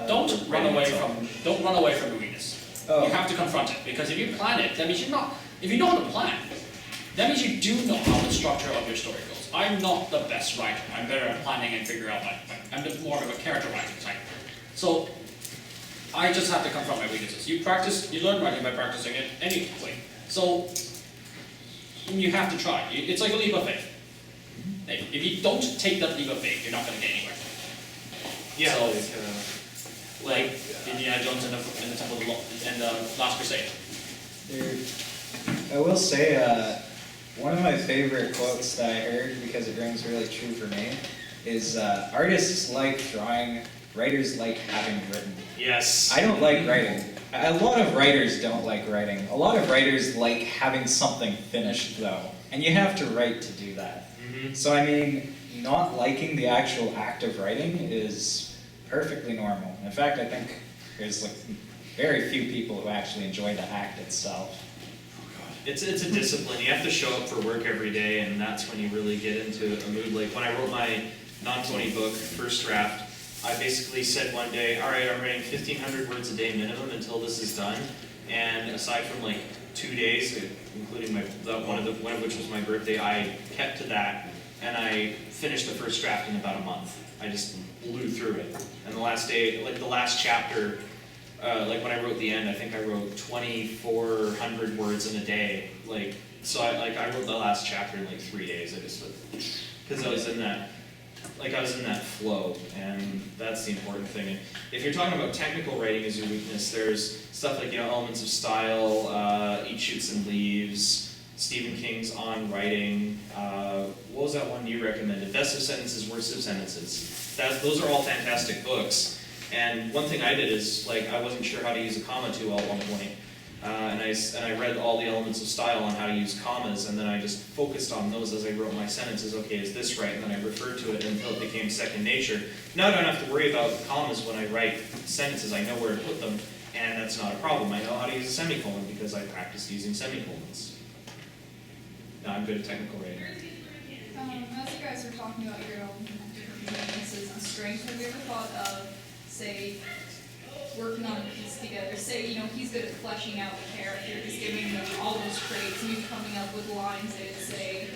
don't run away from the weakness. Oh. You have to confront it, because if you plan it, that means you're not. If you know how to plan, that means you do know how the structure of your story goes. I'm not the best writer. I'm better at planning and figure out I'm more of a character writing type. So I just have to confront my weaknesses. You learn writing by practicing it anyway. So you have to try. It's like a leap of faith. If you don't take that leap of faith, you're not going to get anywhere. Yeah. So, like Indiana Jones in the Temple of the and the Last Crusade. I will say, one of my favorite quotes that I heard, because it rings really true for me, is artists like drawing, writers like having written. Yes. I don't like writing. A lot of writers don't like writing. A lot of writers like having something finished, though. And you have to write to do that. Mm-hmm. So, I mean, not liking the actual act of writing is perfectly normal. In fact, I think there's like very few people who actually enjoy the act itself. It's a discipline. You have to show up for work every day, and that's when you really get into a mood. Like when I wrote my non-Tony book, first draft, I basically said one day, all right, I'm writing 1,500 words a day minimum until this is done. And aside from like 2 days, including one of which was my birthday, I kept to that, and I finished the first draft in about a month. I just blew through it. And the last day, like the last chapter, like when I wrote the end, I think I wrote 2,400 words in a day. So I wrote the last chapter in like 3 days. I just, because I was in that, like I was in that flow, and that's the important thing. And if you're talking about technical writing as your weakness, there's stuff like, elements of style, Eat, Shoots, and Leaves, Stephen King's On Writing, what was that one you recommended? Best of Sentences, Worst of Sentences. Those are all fantastic books. And one thing I did is, like, I wasn't sure how to use a comma too well at one point. And I read all the elements of style on how to use commas, and then I just focused on those as I wrote my sentences. Okay, is this right? And then I referred to it until it became second nature. Now I don't have to worry about commas when I write sentences. I know where to put them, and that's not a problem. I know how to use a semicolon because I practiced using semicolons. Now I'm good at technical writing. As you guys were talking about your own different weaknesses and strengths, have you ever thought of, say, working on a piece together? Say, he's good at fleshing out the character, he's giving them all those traits, and you coming up with lines that say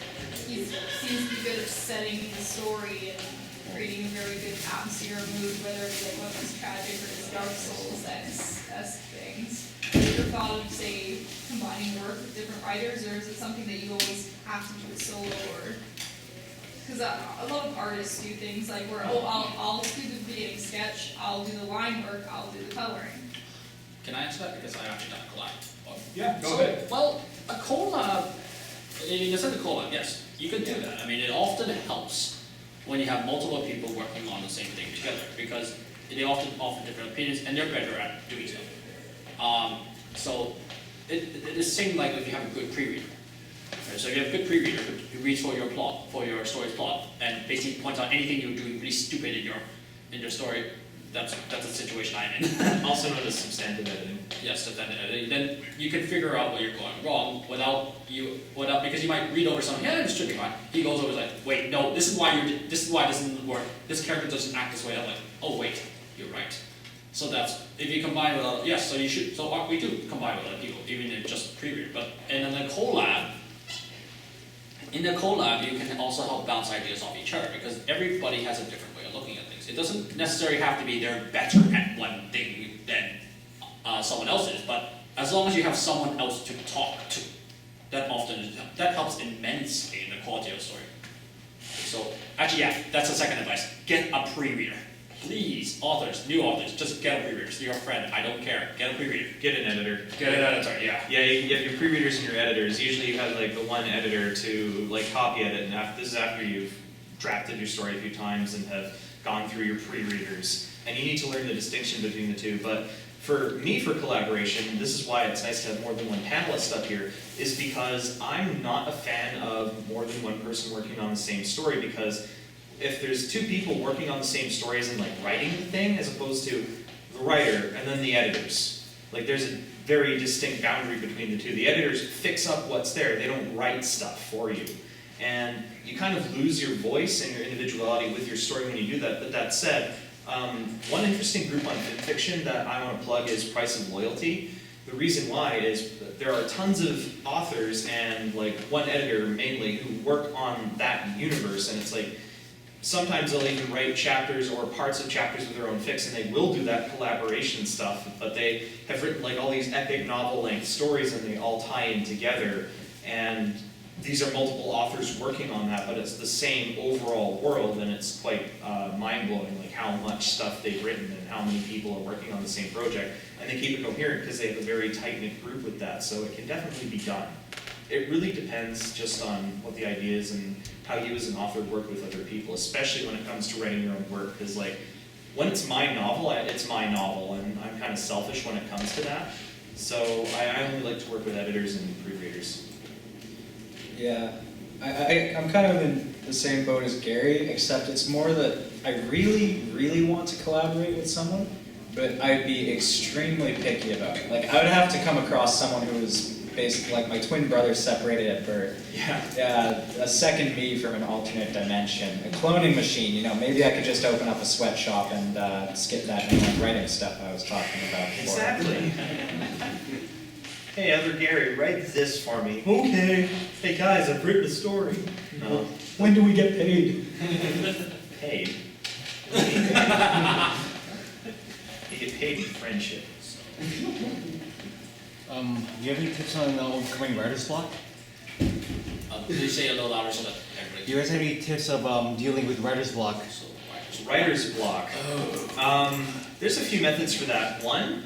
he seems to be good at setting the story and creating a very good atmosphere or mood, whether it's like one of those tragic or just Dark Souls-esque things. Have you ever thought of, say, combining work with different writers, or is it something that you always have to do it solo? Or because a lot of artists do things like where, I'll do the beginning sketch, I'll do the line work, I'll do the coloring. Can I answer that? Because I actually done a collab. Yeah, go ahead. Well, a collab, you said the collab, yes, you could do that. I mean, it often helps when you have multiple people working on the same thing together, because they often offer different opinions, and they're better at doing so. So it's the same like if you have a good pre-reader. Okay, so if you have a good pre-reader who reads for your plot, for your story's plot, and basically points out anything you're doing really stupid in your story, that's a situation I'm in. Also known as substantive editing. Yes, substantive editing. Then you can figure out what you're going wrong without because you might read over something. Yeah, this should be fine. He goes over like, wait, no, this is why it doesn't work. This character doesn't act this way. I'm like, oh wait, you're right. So that's if you combine with other, yes. So you should. So we do combine with other people, even if just pre-read. But and in the collab. In the collab, you can also help bounce ideas off each other because everybody has a different way of looking at things. It doesn't necessarily have to be they're better at one thing than someone else is, but as long as you have someone else to talk to, that helps immensely in the quality of the story. So actually, yeah, that's the second advice. Get a pre-reader. Please, new authors, just get a pre-reader. So you're a friend, I don't care. Get a pre-reader. Get an editor. Get an editor, yeah. Yeah, you have your pre-readers and your editors. Usually you have like the one editor to like copy edit, and this is after you've drafted your story a few times and have gone through your pre-readers. And you need to learn the distinction between the two. But for me, for collaboration, this is why it's nice to have more than one panelist up here, is because I'm not a fan of more than one person working on the same story, because if there's two people working on the same story as in like writing the thing, as opposed to the writer and then the editors. Like there's a very distinct boundary between the two. The editors fix up what's there, they don't write stuff for you. And you kind of lose your voice and your individuality with your story when you do that. But that said, one interesting group on Fimfiction that I want to plug is Price of Loyalty. The reason why is that there are tons of authors and like one editor mainly who work on that universe, and it's like sometimes they'll even write chapters or parts of chapters with their own fics, and they will do that collaboration stuff, but they have written like all these epic novel-length stories and they all tie in together, and these are multiple authors working on that, but it's the same overall world, and it's quite mind-blowing like how much stuff they've written and how many people are working on the same project, and they keep it coherent because they have a very tight-knit group with that, so it can definitely be done. It really depends just on what the idea is and how you as an author work with other people, especially when it comes to writing your own work. Because like, when it's my novel, it's my novel, and I'm kind of selfish when it comes to that. So I only like to work with editors and proofreaders. Yeah, I'm kind of in the same boat as Gary, except it's more that I really, really want to collaborate with someone, but I'd be extremely picky about it. Like, I would have to come across someone who was basically like my twin brother separated at birth. Yeah, a second me from an alternate dimension. A cloning machine, maybe I could just open up a sweatshop and skip that writing stuff I was talking about before. Exactly. Hey, other Gary, write this for me. Okay. Hey guys, I've written a story. No. When do we get paid? Paid? You get paid in friendship. Do you have any tips on overcoming writer's block? Could you say a little louder so that everybody Do you guys have any tips of dealing with writer's block? Writer's block. There's a few methods for that. One,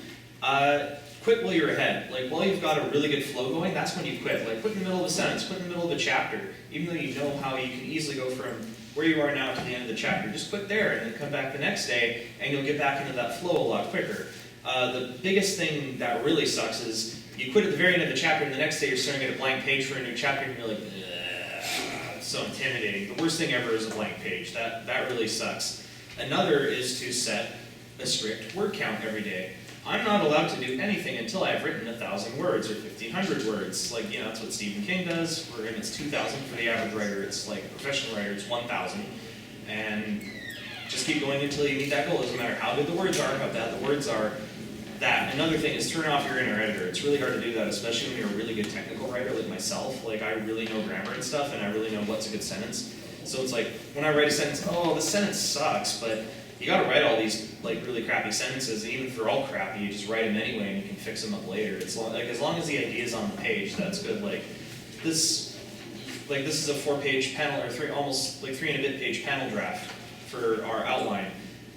quit while you're ahead. Like, while you've got a really good flow going, that's when you quit. Like, quit in the middle of a sentence, quit in the middle of a chapter. Even though you know how you can easily go from where you are now to the end of the chapter, just quit there and then come back the next day and you'll get back into that flow a lot quicker. The biggest thing that really sucks is you quit at the very end of the chapter and the next day you're staring at a blank page for a new chapter and you're like, it's so intimidating. The worst thing ever is a blank page. That really sucks. Another is to set a strict word count every day. I'm not allowed to do anything until I've written 1,000 words or 1,500 words. Like, that's what Stephen King does. For him, it's 2,000. For the average writer, it's like a professional writer, it's 1,000. And just keep going until you meet that goal. It doesn't matter how good the words are, how bad the words are. That. Another thing is turn off your inner editor. It's really hard to do that, especially when you're a really good technical writer like myself. Like, I really know grammar and stuff, and I really know what's a good sentence. So it's like, when I write a sentence, oh, this sentence sucks, but you gotta write all these like really crappy sentences, and even if they're all crappy, you just write them anyway and you can fix them up later. It's like, as long as the idea is on the page, that's good. Like this is a 4-page panel, or almost 3 and a bit page panel draft for our outline.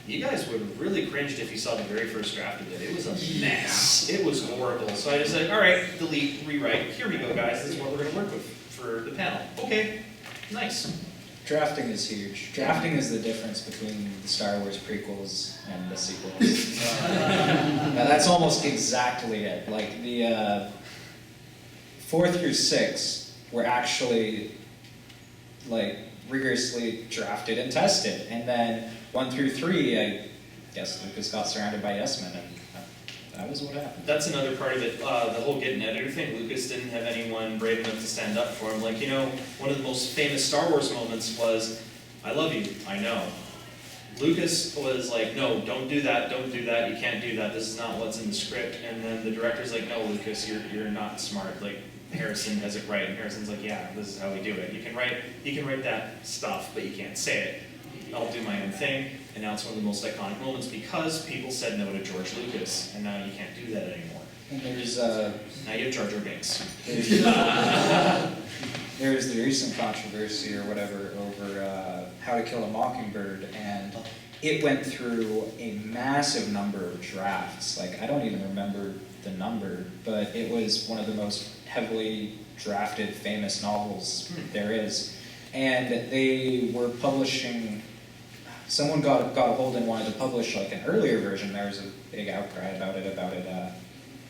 You guys would have really cringed if you saw the very first draft of it. It was a mess. It was horrible. So I just said, all right, delete, rewrite. Here we go, guys. This is what we're gonna work with for the panel. Okay, nice. Drafting is huge. Drafting is the difference between the Star Wars prequels and the sequels. Now that's almost exactly it. Like the 4 through 6 were actually like rigorously drafted and tested, and then 1 through 3, I guess Lucas got surrounded by yes men, and that was what happened. That's another part of it, the whole get an editor thing. Lucas didn't have anyone brave enough to stand up for him. Like, one of the most famous Star Wars moments was, I love you, I know. Lucas was like, no, don't do that, you can't do that, this is not what's in the script. And then the director's like, no, Lucas, you're not smart. Like, Harrison has it right. And Harrison's like, yeah, this is how we do it. You can write that stuff, but you can't say it. I'll do my own thing, and now it's one of the most iconic moments because people said no to George Lucas, and now you can't do that anymore. And there's now you have Jar Jar Binks. There's the recent controversy or whatever over How to Kill a Mockingbird, and it went through a massive number of drafts. Like, I don't even remember the number, but it was one of the most heavily drafted famous novels there is. And they were publishing, someone got a hold and wanted to publish like an earlier version. There was a big outcry about it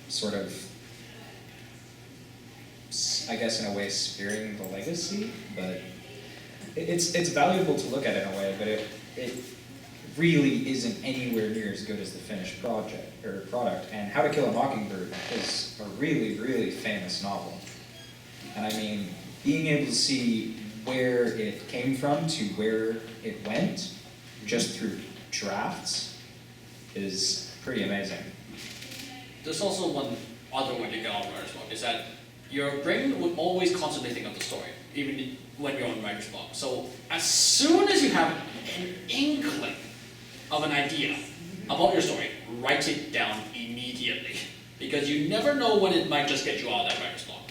sort of, I guess in a way, spearing the legacy, but it's valuable to look at in a way, but it really isn't anywhere near as good as the finished product. And How to Kill a Mockingbird is a really, really famous novel. And I mean, being able to see where it came from to where it went, just through drafts, is pretty amazing. There's also one other way to get on writer's block, is that your brain would always constantly think of the story, even when you're on writer's block. So as soon as you have an inkling of an idea about your story, write it down immediately. Because you never know when it might just get you out of that writer's block.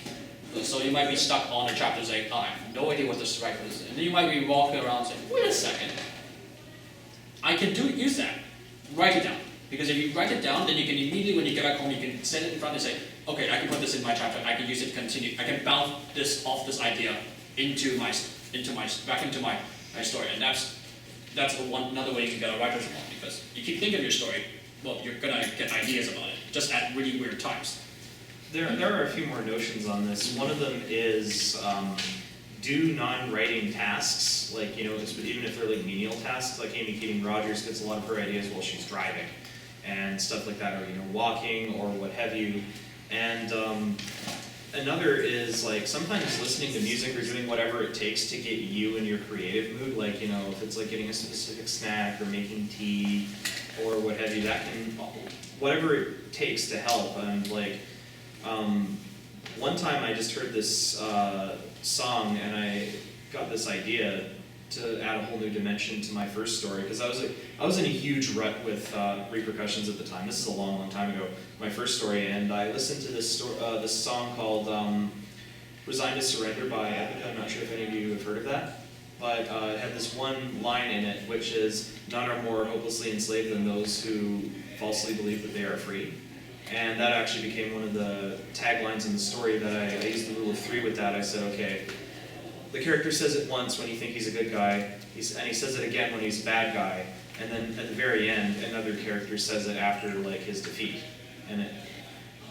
So you might be stuck on a chapter saying, I have no idea what this writer is. And then you might be walking around saying, wait a second, I can use that. Write it down. Because if you write it down, then you can immediately, when you get back home, you can set it in front and say, okay, I can put this in my chapter, I can use it to continue, I can bounce this off this idea into my story. And that's another way you can get a writer's block, because you keep thinking of your story, well, you're gonna get ideas about it, just at really weird times. There are a few more notions on this. One of them is do non-writing tasks, like, even if they're like menial tasks, like Amy Keating Rogers gets a lot of her ideas while she's driving and stuff like that, or walking or what have you. And another is like sometimes listening to music or doing whatever it takes to get you in your creative mood, like, if it's like getting a specific snack or making tea or what have you, that can, whatever it takes to help. And like, one time I just heard this song and I got this idea to add a whole new dimension to my first story, because I was in a huge rut with repercussions at the time. This is a long, long time ago, my first story, and I listened to this song called Resigned to Surrender by Epica. I'm not sure if any of you have heard of that. but it had this one line in it, which is, "None are more hopelessly enslaved than those who falsely believe that they are free." And that actually became one of the taglines in the story that I used the rule of 3 with that. I said, okay, the character says it once when you think he's a good guy, and he says it again when he's a bad guy, and then at the very end, another character says it after like his defeat. And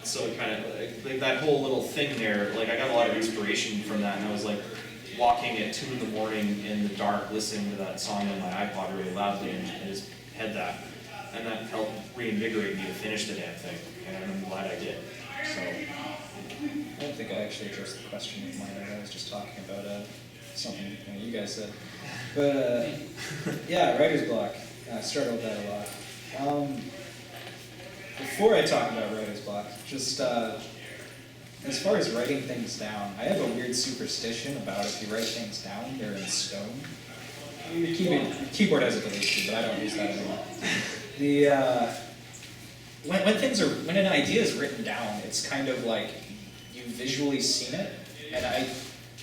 so it kind of, like that whole little thing there, like I got a lot of inspiration from that, and I was like walking at 2 in the morning in the dark, listening to that song on my iPod really loudly, and I just had that. And that helped reinvigorate me to finish the damn thing, and I'm glad I did. So, I don't think I actually addressed the question of mine. I was just talking about something you guys said. But yeah, writer's block. I struggle with that a lot. Before I talk about writer's block, just as far as writing things down, I have a weird superstition about if you write things down, they're in stone. Your keyboard has a delete key, but I don't use that anymore. When an idea is written down, it's kind of like you've visually seen it, and I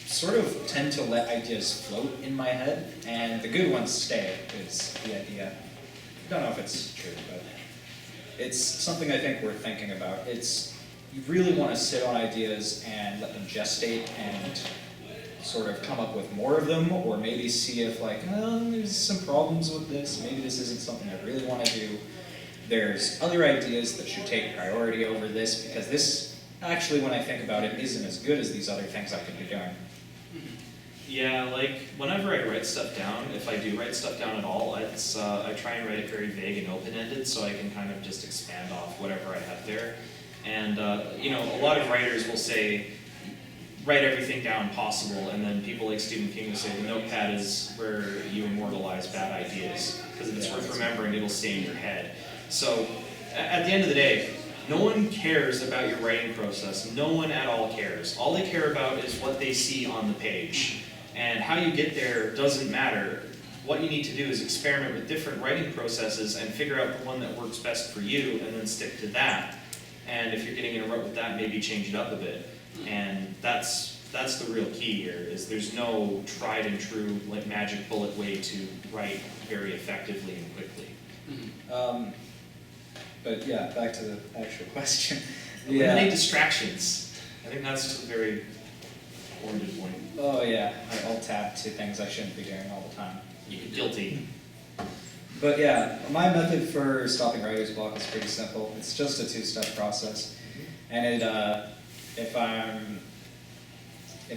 sort of tend to let ideas float in my head, and the good ones stay, is the idea. I don't know if it's true, but it's something I think worth thinking about. You really want to sit on ideas and let them gestate and sort of come up with more of them, or maybe see if like, there's some problems with this, maybe this isn't something I really want to do. There's other ideas that should take priority over this, because this, actually when I think about it, isn't as good as these other things I could be doing. yeah, like whenever I write stuff down, if I do write stuff down at all, I try and write it very vague and open-ended so I can kind of just expand off whatever I have there. And a lot of writers will say, write everything down possible, and then people like Stephen King will say the notepad is where you immortalize bad ideas, because if it's worth remembering, it'll stay in your head. So at the end of the day, no one cares about your writing process. No one at all cares. All they care about is what they see on the page. And how you get there doesn't matter. What you need to do is experiment with different writing processes and figure out the one that works best for you, and then stick to that. And if you're getting in a rut with that, maybe change it up a bit. And that's the real key here, is there's no tried and true like magic bullet way to write very effectively and quickly. But yeah, back to the actual question. Eliminate distractions. I think that's just a very pointed point. Oh yeah, I alt-tab to things I shouldn't be doing all the time. You're guilty. But yeah, my method for stopping writer's block is pretty simple. It's just a 2-step process. And if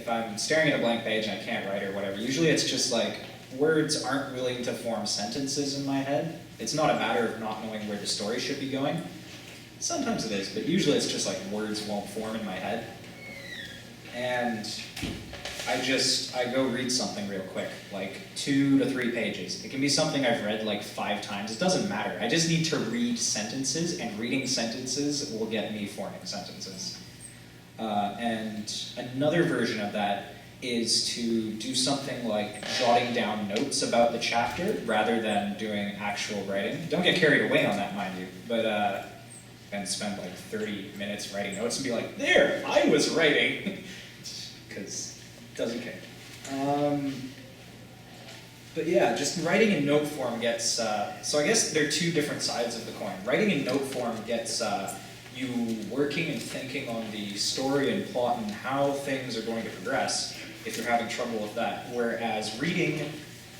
I'm staring at a blank page and I can't write or whatever, usually it's just like words aren't willing to form sentences in my head. It's not a matter of not knowing where the story should be going. Sometimes it is, but usually it's just like words won't form in my head. And I go read something real quick, like 2 to 3 pages. It can be something I've read like 5 times. It doesn't matter. I just need to read sentences, and reading sentences will get me forming sentences. And another version of that is to do something like jotting down notes about the chapter rather than doing actual writing. Don't get carried away on that, mind you, but and spend like 30 minutes writing notes and be like, there, I was writing, because it doesn't care. But yeah, just writing in note form gets, so I guess there are 2 different sides of the coin. Writing in note form gets you working and thinking on the story and plot and how things are going to progress if you're having trouble with that. Whereas reading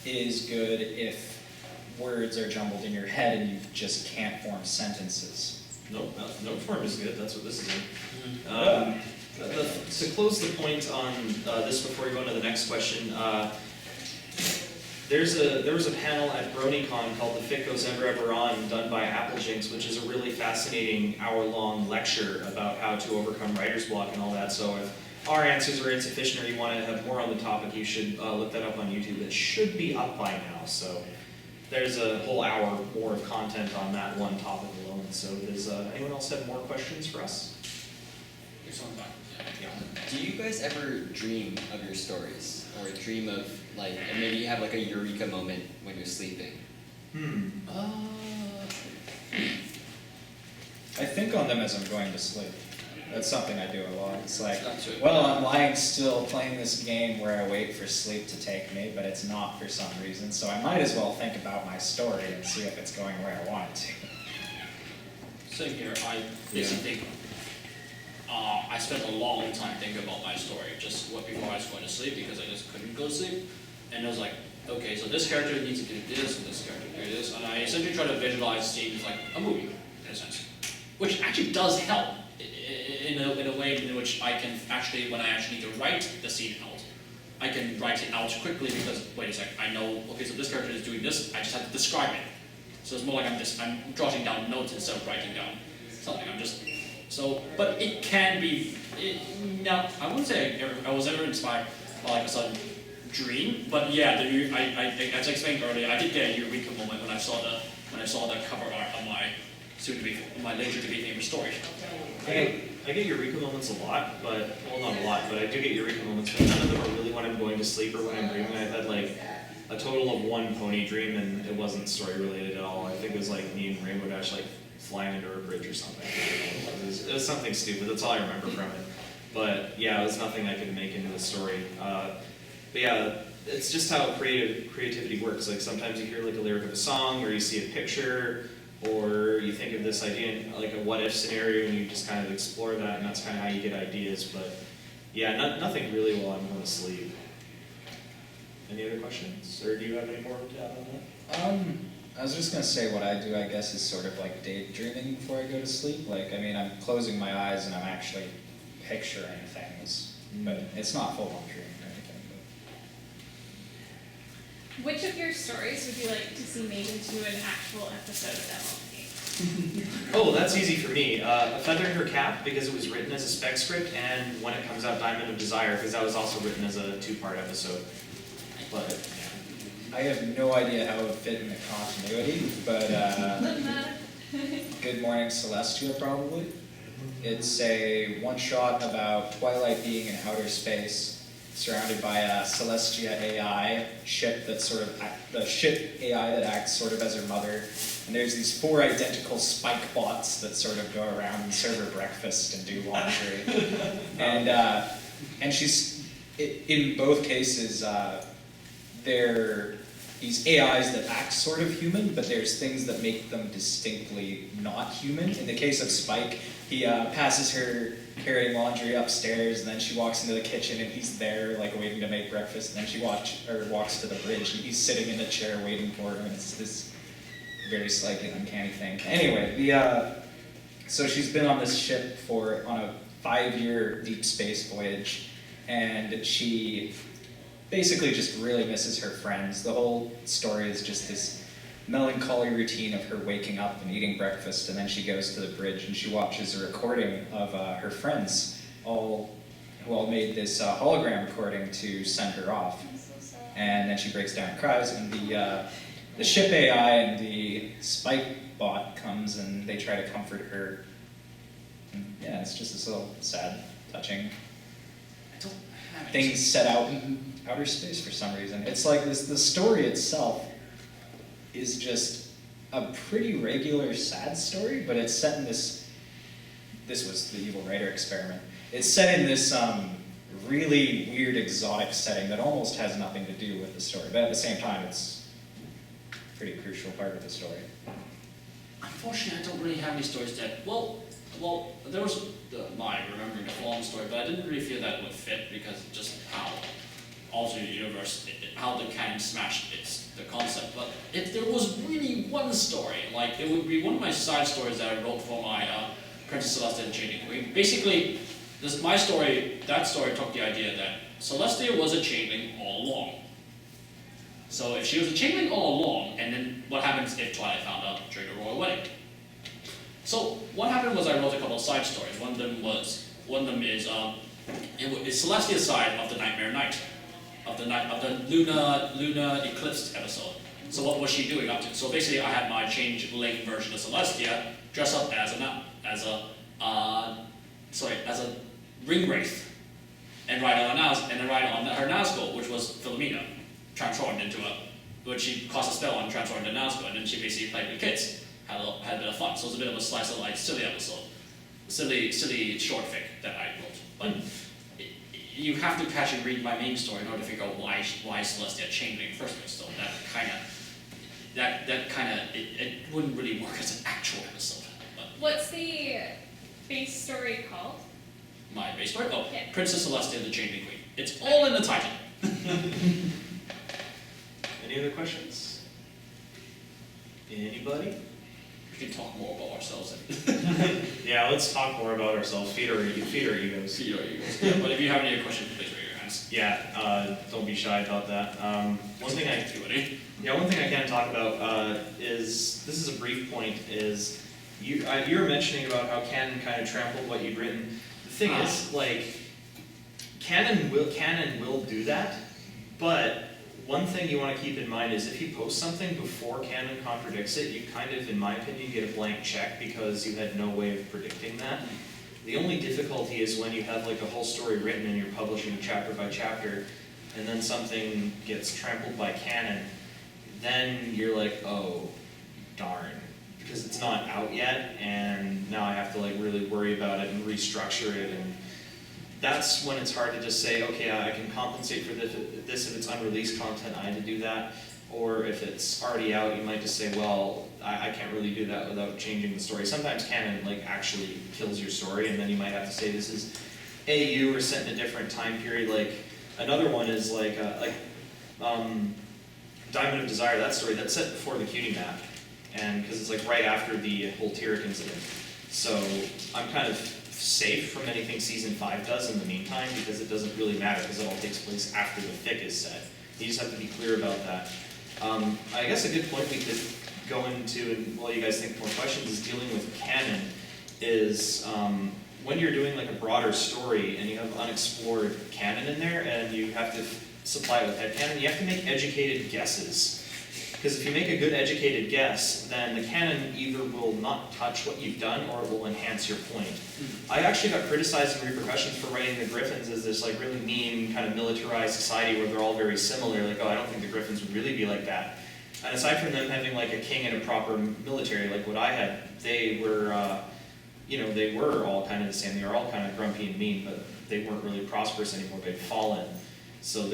is good if words are jumbled in your head and you just can't form sentences. Nope, note form is good. That's what this is in. To close the point on this before we go into the next question, there was a panel at BronyCAN called The Fic Goes Ever Ever On, done by Applejinx, which is a really fascinating hour-long lecture about how to overcome writer's block and all that. So if our answers are insufficient or you want to have more on the topic, you should look that up on YouTube. It should be up by now. So there's a whole hour more of content on that one topic alone. So does anyone else have more questions for us? There's one back. Yeah. Do you guys ever dream of your stories? Or dream of, like, and maybe you have like a eureka moment when you're sleeping? I think on them as I'm going to sleep. That's something I do a lot. It's like, That's it. well, I'm lying still playing this game where I wait for sleep to take me, but it's not for some reason, so I might as well think about my story and see if it's going where I want it to. Same here. I basically think I spent a long time thinking about my story just before I was going to sleep because I just couldn't go to sleep. And I was like, okay, so this character needs to do this, and this character do this, and I essentially try to visualize scenes like a movie, in a sense, which actually does help in a way in which I can actually, when I actually need to write the scene out, I can write it out quickly because, wait a sec, I know, okay, so this character is doing this, I just have to describe it. So it's more like I'm jotting down notes instead of writing down something. But it can be, now, I wouldn't say I was ever inspired by like a sudden dream, but yeah, as I explained earlier, I did get a eureka moment when I saw the cover art of my later to be famous story. I get eureka moments a lot, but, well, not a lot, but I do get eureka moments, but none of them are really when I'm going to sleep or when I'm dreaming. I've had like a total of one pony dream, and it wasn't story related at all. I think it was like me and Rainbow Dash like flying under a bridge or something. I don't know what it was. It was something stupid. That's all I remember from it. But yeah, it was nothing I could make into the story. But yeah, it's just how creativity works. Like sometimes you hear like a lyric of a song, or you see a picture, or you think of this idea, like a what-if scenario, and you just kind of explore that, and that's kind of how you get ideas. But yeah, nothing really while I'm going to sleep. Any other questions, or do you have any more to add on that? I was just gonna say what I do, I guess, is sort of like daydreaming before I go to sleep. Like, I mean, I'm closing my eyes and I'm actually picturing things, but it's not full-on dreaming or anything. But... Which of your stories would you like to see made into an actual episode of MLP? Oh, that's easy for me. A Feather in Her Cap, because it was written as a spec script, and When It Comes Out, Diamond of Desire, because that was also written as a 2-part episode. But, yeah. I have no idea how it would fit in the continuity, but Good Morning Celestia, probably. It's a one-shot about Twilight being in outer space, surrounded by a Celestia AI ship that's sort of the ship AI that acts sort of as her mother. And there's these 4 identical spike bots that sort of go around and serve her breakfast and do laundry. And she's in both cases. They're these AIs that act sort of human, but there's things that make them distinctly not human. In the case of Spike, he passes her carrying laundry upstairs, and then she walks into the kitchen, and he's there, like, waiting to make breakfast, and then she walks to the bridge, and he's sitting in a chair waiting for her, and it's this very slightly uncanny thing. Anyway, so she's been on this ship on a 5-year deep space voyage, and she basically just really misses her friends. The whole story is just this melancholy routine of her waking up and eating breakfast, and then she goes to the bridge and she watches a recording of her friends, who all made this hologram recording to send her off. And then she breaks down and cries, and the ship AI and the Spike bot comes and they try to comfort her. And yeah, it's just this little sad, touching thing set out in outer space for some reason. It's like the story itself is just a pretty regular sad story, but it's set in this was the evil writer experiment. It's set in this really weird exotic setting that almost has nothing to do with the story, but at the same time it's a pretty crucial part of the story. Unfortunately, I don't really have any stories that, well, there was my Remembering the Fallen story, but I didn't really feel that would fit because of just how alternate universe, how the canon smashed the concept. But if there was really one story, like it would be one of my side stories that I wrote for my Princess Celestia and Changing Queen. Basically, that story took the idea that Celestia was a changeling all along. So if she was a changeling all along, and then what happens if Twilight found out during the royal wedding? So what happened was I wrote a couple of side stories. One of them is Celestia's side of the Nightmare Night, of the lunar eclipse episode. So what was she doing up to? So basically, I had my changeling version of Celestia dress up as a ring wraith, and ride on her Nazgul, which was Philomena, transformed into which she cast a spell on, transformed into Nazgul, and then she basically played with kids. Had a bit of fun, so it was a bit of a slice of life, silly episode. silly short fic that I wrote. But you have to actually read my main story in order to figure out why Celestia changeling in the first place. So that kind of it wouldn't really work as an actual episode. But What's the base story called? my base story, Yeah. Princess Celestia, the Changeling Queen. It's all in the title. Any other questions? Anybody? We can talk more about ourselves. Yeah, let's talk more about ourselves. Feed our egos. See your egos. Yeah, but if you have any questions, please raise your hands. Yeah, don't be shy about that. One thing I can talk about is, this is a brief point, is you were mentioning about how canon kind of trampled what you'd written. The thing is, like, canon will do that, but one thing you want to keep in mind is if you post something before canon contradicts it, you kind of, in my opinion, get a blank check because you had no way of predicting that. The only difficulty is when you have like a whole story written and you're publishing chapter by chapter, and then something gets trampled by canon, then you're like, oh, darn, because it's not out yet, and now I have to like really worry about it and restructure it, and that's when it's hard to just say, okay, I can compensate for this if it's unreleased content, I had to do that. Or if it's already out, you might just say, well, I can't really do that without changing the story. Sometimes canon like actually kills your story, and then you might have to say this is AU or set in a different time period. Like another one is like Diamond of Desire, that story, that's set before the cutie map, and because it's like right after the whole Tyrek incident. So I'm kind of safe from anything season 5 does in the meantime, because it doesn't really matter, because it all takes place after the fic is set. You just have to be clear about that. I guess a good point we could go into, and while you guys think more questions, is dealing with canon, is when you're doing like a broader story and you have unexplored canon in there and you have to supply it with headcanon, you have to make educated guesses. Because if you make a good educated guess, then the canon either will not touch what you've done or it will enhance your point. I actually got criticized in repercussions for writing the Griffins as this like really mean kind of militarized society where they're all very similar. Like, oh, I don't think the Griffins would really be like that. And aside from them having like a king and a proper military like what I had, they were, they were all kind of the same. They were all kind of grumpy and mean, but they weren't really prosperous anymore. They'd fallen. So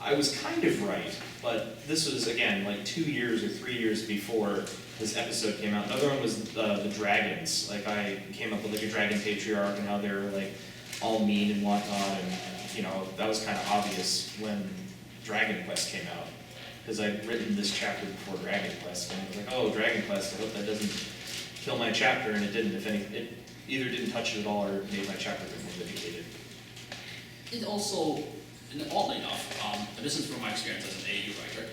I was kind of right, but this was, again, like 2 years or 3 years before this episode came out. Another one was the dragons. Like, I came up with like a dragon patriarch and how they were like all mean and whatnot, and that was kind of obvious when Dragon Quest came out, because I'd written this chapter before Dragon Quest, and I was like, oh, Dragon Quest, I hope that doesn't kill my chapter, and it didn't. If anything, it either didn't touch it at all or made my chapter a bit more dedicated. It also, and oddly enough, and this is from my experience as an AU writer,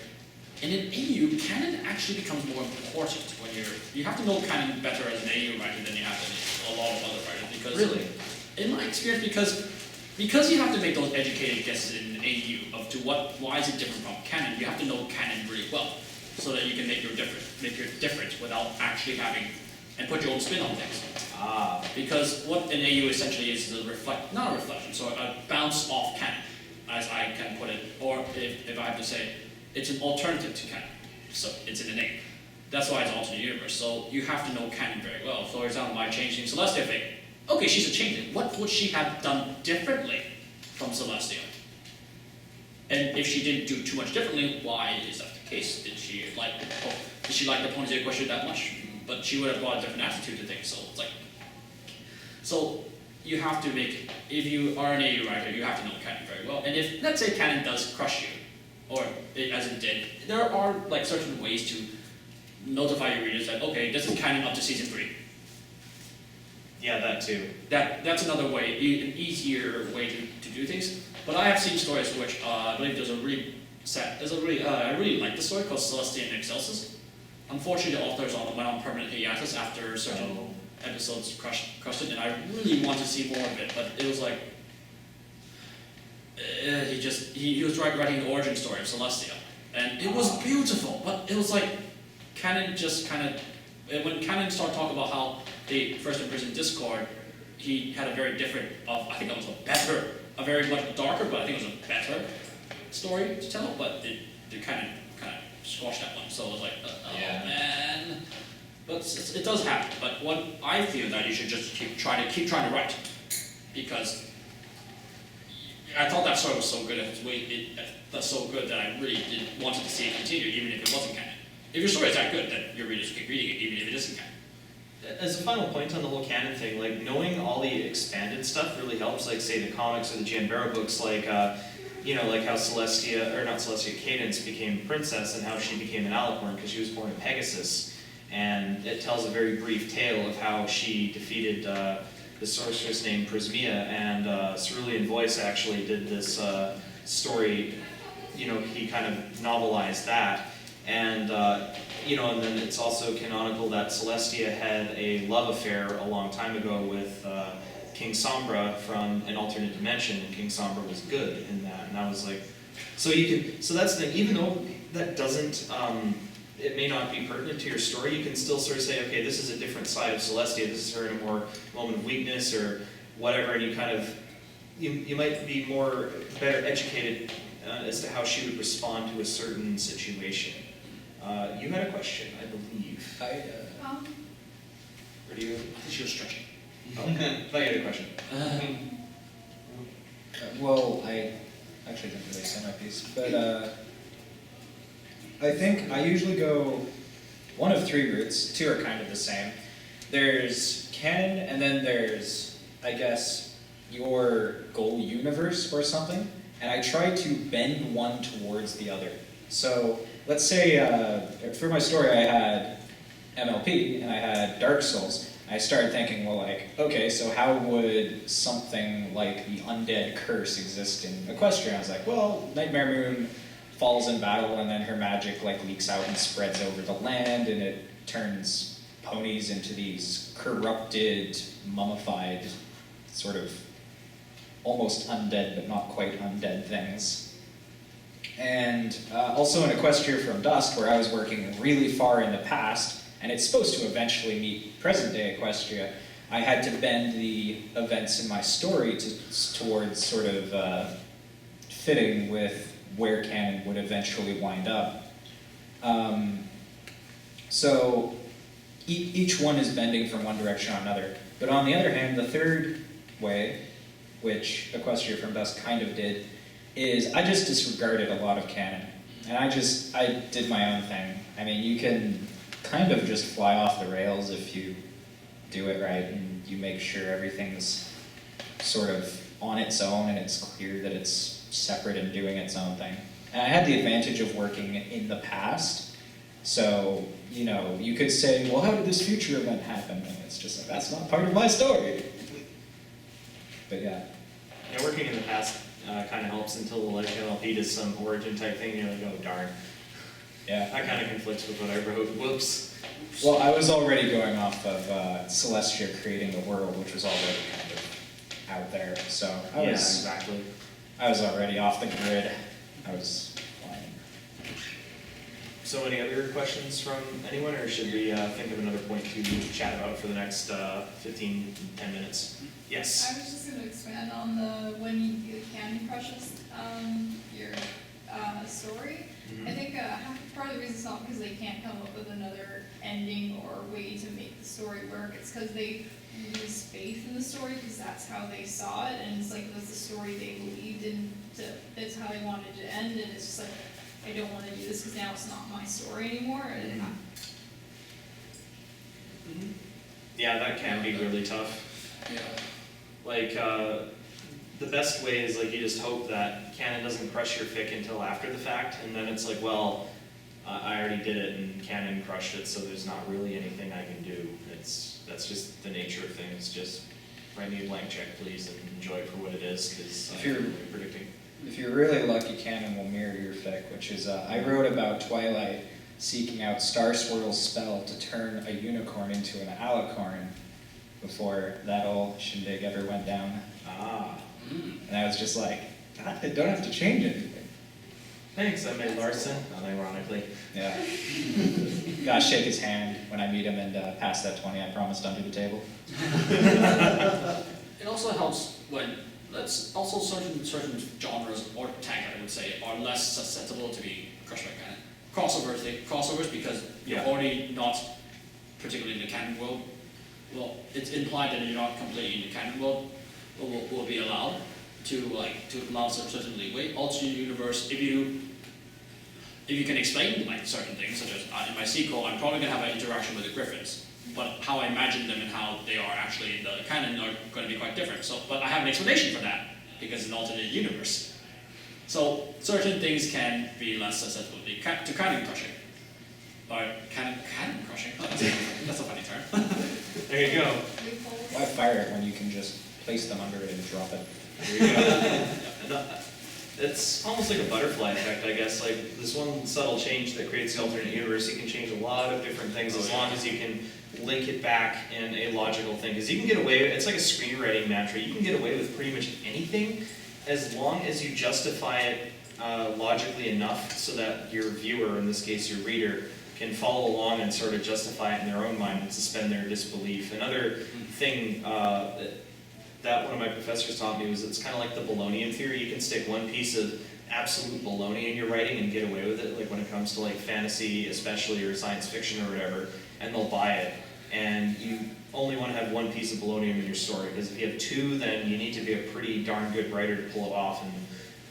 in an AU, canon actually becomes more important when you have to know canon better as an AU writer than you have in a lot of other writers, because Really? In my experience, because you have to make those educated guesses in an AU of why is it different from canon, you have to know canon really well, so that you can make your difference without actually having and put your own spin on things. Because what an AU essentially is not a reflection, so a bounce off canon, as I can put it, or if I have to say, it's an alternative to canon, so it's in the name. That's why it's alternate universe, so you have to know canon very well. For example, my changing Celestia thing, okay, she's a changeling, what would she have done differently from Celestia? And if she didn't do too much differently, why is that the case? Did she like the ponytail question that much? But she would have brought a different attitude to things, so it's like, so you have to make, if you are an AU writer, you have to know canon very well. And if, let's say canon does crush you, or as it did, there are like certain ways to notify your readers that, okay, this is canon up to season 3. Yeah, that too. That's another way, an easier way to do things. But I have seen stories which, I believe I really like the story called Celestia and Excelsis. Unfortunately, the authors went on permanent hiatus after certain episodes crushed it, and I really want to see more of it, but it was like, he was writing the origin story of Celestia, and it was beautiful, but it was like, canon just kind of, when canon started talking about how they first imprisoned Discord, he had a very different, I think it was a very much darker, but I think it was a better story to tell, but they kind of squashed that one, so it was like, oh man. But it does happen. But what I feel that you should just keep trying to write, because I thought that story was so good. That's so good that I really wanted to see it continue, even if it wasn't canon. If your story is that good, then your readers will keep reading it, even if it isn't canon. As a final point on the whole canon thing, like knowing all the expanded stuff really helps. Like say the comics or the Jan Barrow books, like like how Cadence became princess and how she became an alicorn because she was born in Pegasus, and it tells a very brief tale of how she defeated the sorceress named Prismia, and Cerulean Voice actually did this story. He kind of novelized that. And and then it's also canonical that Celestia had a love affair a long time ago with King Sombra from an alternate dimension, and King Sombra was good in that. And I was like, so that's the thing. Even though that doesn't, it may not be pertinent to your story, you can still sort of say, okay, this is a different side of Celestia. This is her in a more moment of weakness or whatever, and you kind of, you might be better educated as to how she would respond to a certain situation. You had a question, I believe. Or do you? I think she was stretching. Oh, I thought you had a question. Well, I actually didn't really say my piece, but I think I usually go one of three routes. Two are kind of the same. There's canon, and then there's, I guess, your goal universe or something, and I try to bend one towards the other. So let's say for my story I had MLP and I had Dark Souls. I started thinking, well, like, okay, so how would something like the undead curse exist in Equestria? I was like, well, Nightmare Moon falls in battle and then her magic like leaks out and spreads over the land and it turns ponies into these corrupted, mummified, sort of almost undead but not quite undead things. And also in Equestria from Dusk, where I was working really far in the past, and it's supposed to eventually meet present-day Equestria, I had to bend the events in my story towards sort of fitting with where canon would eventually wind up. So each one is bending from one direction or another. But on the other hand, the third way, which Equestria from Dusk kind of did, is I just disregarded a lot of canon. And I did my own thing. I mean, you can kind of just fly off the rails if you do it right and you make sure everything's sort of on its own and it's clear that it's separate and doing its own thing. And I had the advantage of working in the past, so, you could say, well, how did this future event happen? And it's just like, that's not part of my story. But yeah. Yeah, working in the past kind of helps until like MLP does some origin type thing, you're like, oh darn. Yeah. That kind of conflicts with what I wrote. Whoops. Well, I was already going off of Celestia creating the world, which was already kind of out there. So exactly. I was already off the grid. I was flying. So any other questions from anyone, or should we think of another point to chat about for the next 10 minutes? Yes? I was just going to expand on when you Candy crushes your story. Mm-hmm. I think part of the reason it's not because they can't come up with another ending or way to make the story work. It's because they lose faith in the story because that's how they saw it, and it's like that's the story they believed in. It's how they wanted to end, and it's just like I don't want to do this because now it's not my story anymore. And Yeah, that can be really tough. Yeah. Like, the best way is like you just hope that canon doesn't crush your fic until after the fact, and then it's like, well, I already did it and canon crushed it, so there's not really anything I can do. That's just the nature of things. Just write me a blank check, please, and enjoy it for what it is, because I'm really predicting. If you're really lucky, canon will mirror your fic, which is, I wrote about Twilight seeking out Star Swirl's spell to turn a unicorn into an alicorn before that old shindig ever went down. And I was just like, I don't have to change anything. Thanks, I made Larson, unironically. Yeah. Gotta shake his hand when I meet him and pass that 20 I promised under the table. It also helps when certain genres or tag, I would say, are less susceptible to be crushed by canon. Crossovers because you're already not particularly in the canon world, well, it's implied that you're not completely in the canon world, will be allowed to allow some certain leeway. Alternate universe, if you can explain like certain things, such as in my sequel, I'm probably gonna have an interaction with the Griffins, but how I imagine them and how they are actually in the canon are going to be quite different. So, but I have an explanation for that because it's an alternate universe. So certain things can be less susceptible to canon crushing. Or canon crushing? That's a funny term. There you go. Why fire it when you can just place them under it and drop it? There you go. It's almost like a butterfly effect, I guess. Like this one subtle change that creates the alternate universe, you can change a lot of different things as long as you can link it back in a logical thing. Because you can get away with, it's like a screenwriting mantra, you can get away with pretty much anything as long as you justify it logically enough so that your viewer, in this case your reader, can follow along and sort of justify it in their own mind and suspend their disbelief. Another thing that one of my professors taught me was it's kind of like the Bolognian theory. You can stick one piece of absolute baloney in your writing and get away with it, like when it comes to like fantasy especially, or science fiction or whatever, and they'll buy it. And you only want to have one piece of baloney in your story, because if you have two, then you need to be a pretty darn good writer to pull it off, and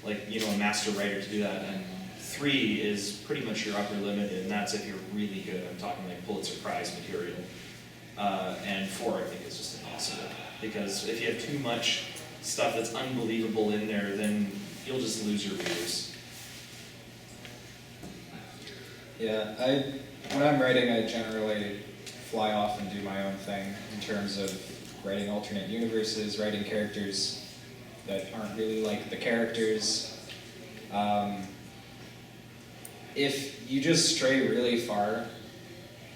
like, you know, a master writer to do that. And 3 is pretty much your upper limit, and that's if you're really good. I'm talking like Pulitzer Prize material. And 4, I think, is just impossible. Because if you have too much stuff that's unbelievable in there, then you'll just lose your readers. Yeah, when I'm writing, I generally fly off and do my own thing in terms of writing alternate universes, writing characters that aren't really like the characters. If you just stray really far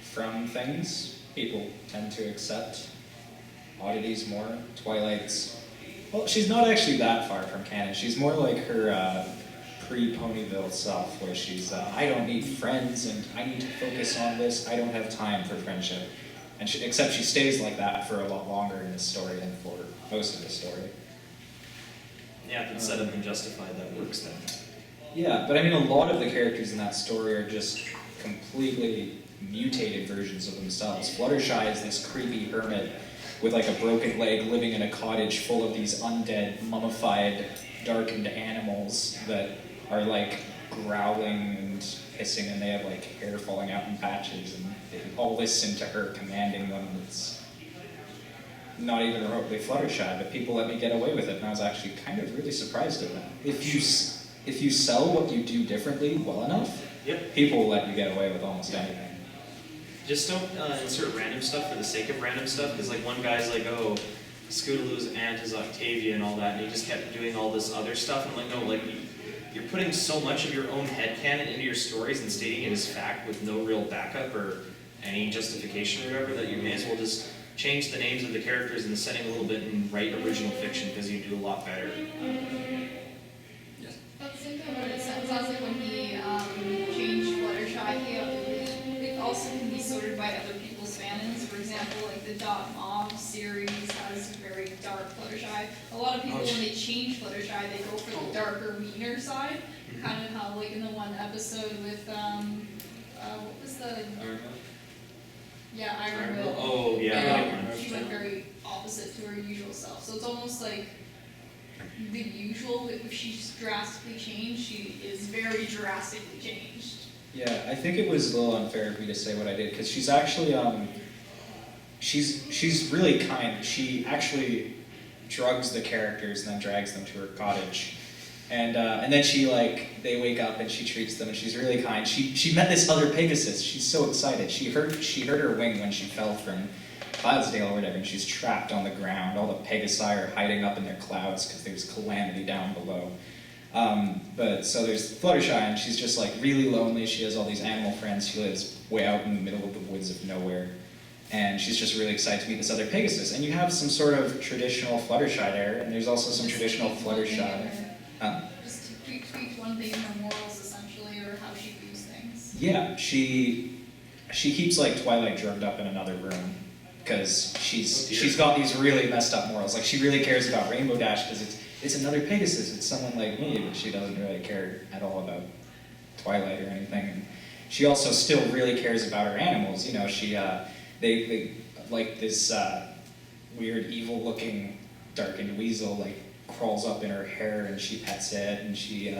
from things, people tend to accept oddities more. Twilight's, well, she's not actually that far from canon. She's more like her pre-Ponyville self, where she's, I don't need friends and I need to focus on this. I don't have time for friendship. And except she stays like that for a lot longer in this story than for most of the story. Yeah, if it's set up and justified, that works then. Yeah, but I mean, a lot of the characters in that story are just completely mutated versions of themselves. Fluttershy is this creepy hermit with like a broken leg living in a cottage full of these undead, mummified, darkened animals that are like growling and hissing, and they have like hair falling out in patches, and they all listen to her commanding them. It's not even remotely Fluttershy, but people let me get away with it, and I was actually kind of really surprised at that. If you sell what you do differently well enough, Yep. people will let you get away with almost anything. Just don't insert random stuff for the sake of random stuff, because like one guy's like, oh, Scootaloo's aunt is Octavia and all that, and he just kept doing all this other stuff, and I'm like, no, like, you're putting so much of your own headcanon into your stories and stating it as fact with no real backup or any justification or whatever, that you may as well just change the names of the characters and the setting a little bit and write original fiction, because you do a lot better. Yes. At the same time, what it sounds like when he changed Fluttershy, it also can be sorted by other people's fandoms. For example, like the Mob series has very dark Fluttershy. A lot of people, when they change Fluttershy, they go for the darker, meaner side. Kind of how, like in the one episode with, what was the... Yeah, Ironville. Oh, yeah. She went very opposite to her usual self. So it's almost like the usual, if she's drastically changed, she is very drastically changed. Yeah, I think it was a little unfair of me to say what I did, because she's actually, she's really kind. She actually drugs the characters and then drags them to her cottage. And then she, like, they wake up and she treats them, and she's really kind. She met this other Pegasus. She's so excited. She hurt her wing when she fell from Cloudsdale or whatever, and she's trapped on the ground. All the Pegasi are hiding up in their clouds because there's calamity down below. But so there's Fluttershy, and she's just like really lonely. She has all these animal friends. She lives way out in the middle of the woods of nowhere. And she's just really excited to meet this other Pegasus. And you have some sort of traditional Fluttershy there, and there's also some traditional Fluttershy. Just to tweak one thing in her morals, essentially, or how she views things. Yeah, she keeps like Twilight drugged up in another room because she's got these really messed up morals. Like she really cares about Rainbow Dash because it's another Pegasus. It's someone like me, but she doesn't really care at all about Twilight or anything. And she also still really cares about her animals. You know, they like this weird evil-looking darkened weasel like crawls up in her hair and she pets it and she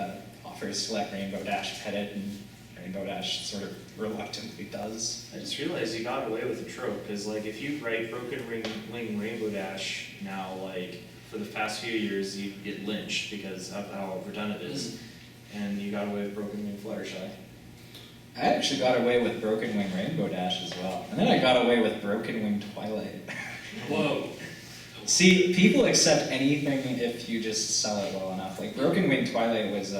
offers to let Rainbow Dash pet it and Rainbow Dash sort of reluctantly does. I just realized you got away with a trope, because like if you write Broken Wing Rainbow Dash now, like for the past few years you get lynched because of how overdone it is, and you got away with Broken Wing Fluttershy. I actually got away with Broken Wing Rainbow Dash as well, and then I got away with Broken Wing Twilight. Whoa. See, people accept anything if you just sell it well enough. Like Broken Wing Twilight was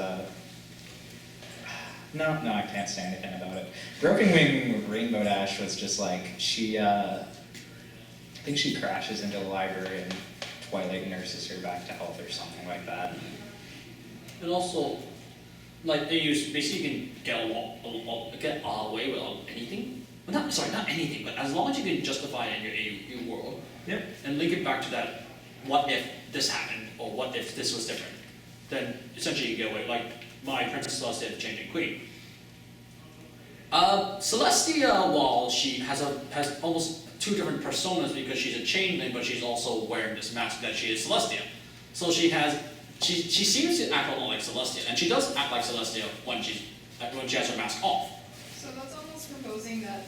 no, I can't say anything about it. Broken Wing Rainbow Dash was just like, I think she crashes into the library and Twilight nurses her back to health or something like that. And also, like they use, basically you can get away with anything. Well, not anything, but as long as you can justify it in your AU world, Yep. and link it back to that, what if this happened, or what if this was different, then essentially you get away. Like my Princess Celestia, the Changing Queen. Celestia, while she has almost two different personas because she's a changeling, but she's also wearing this mask that she is Celestia. So she seems to act a lot like Celestia, and she does act like Celestia when she has her mask off. So that's almost proposing that,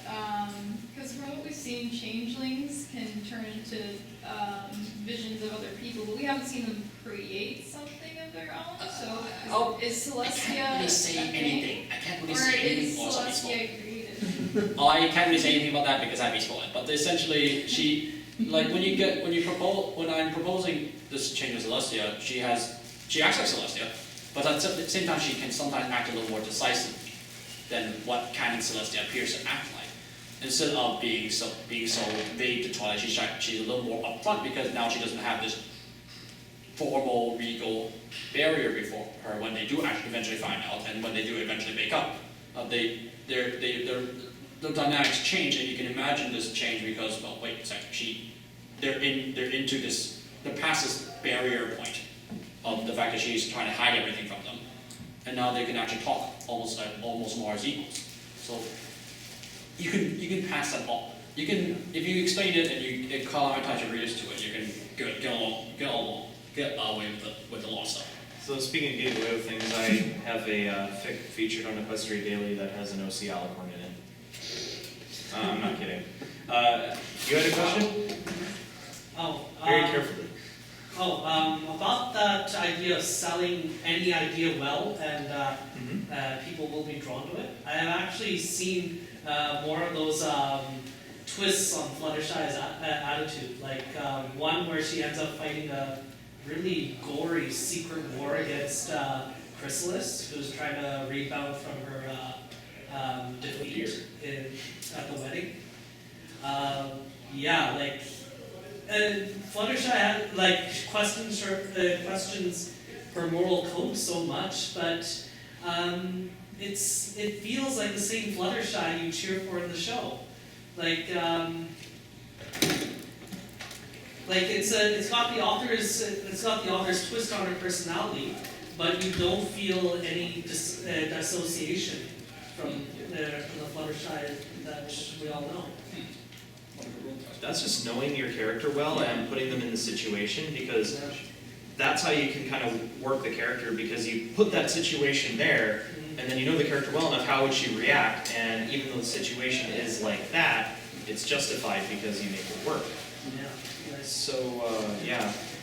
because from what we've seen, changelings can turn into visions of other people, but we haven't seen them create something of their own. So is Celestia I can't really say a thing? anything. I can't really Or say anything. is Or something spoiled. Celestia created? I can't really say anything about that because I'd be spoiled. But essentially, like when I'm proposing this change of Celestia, she acts like Celestia, but at the same time she can sometimes act a little more decisive than what canon Celestia appears to act like. Instead of being so vague to Twilight, she's a little more upfront because now she doesn't have this formal, regal barrier before her when they do actually eventually find out and when they do eventually make up. The dynamics change, and you can imagine this change because, well, wait a second, they're past this barrier point of the fact that she's trying to hide everything from them, and now they can actually talk almost more as equals. So you can pass that off. You can, if you explain it and you acclimatize your readers to it, you can get away with a lot of stuff. So speaking of getting away with things, I have a fic featured on Equestria Daily that has an OC alicorn in it. I'm not kidding. You had a question? Very carefully. About that idea of selling any idea well and people will be drawn to it. I have actually seen more of those twists on Fluttershy's attitude, like one where she ends up fighting a really gory secret war against Chrysalis, who's trying to rebound from her defeat at the wedding. Fluttershy had, questions her moral code so much, but it feels like the same Fluttershy you cheer for in the show. It's got the author's twist on her personality, but you don't feel any dissociation from the Fluttershy that we all know. That's just knowing your character well and putting them in the situation, because that's how you can kind of work the character, because you put that situation there and then you know the character well enough, how would she react, and even though the situation is like that, it's justified because you make it work. Yeah. So,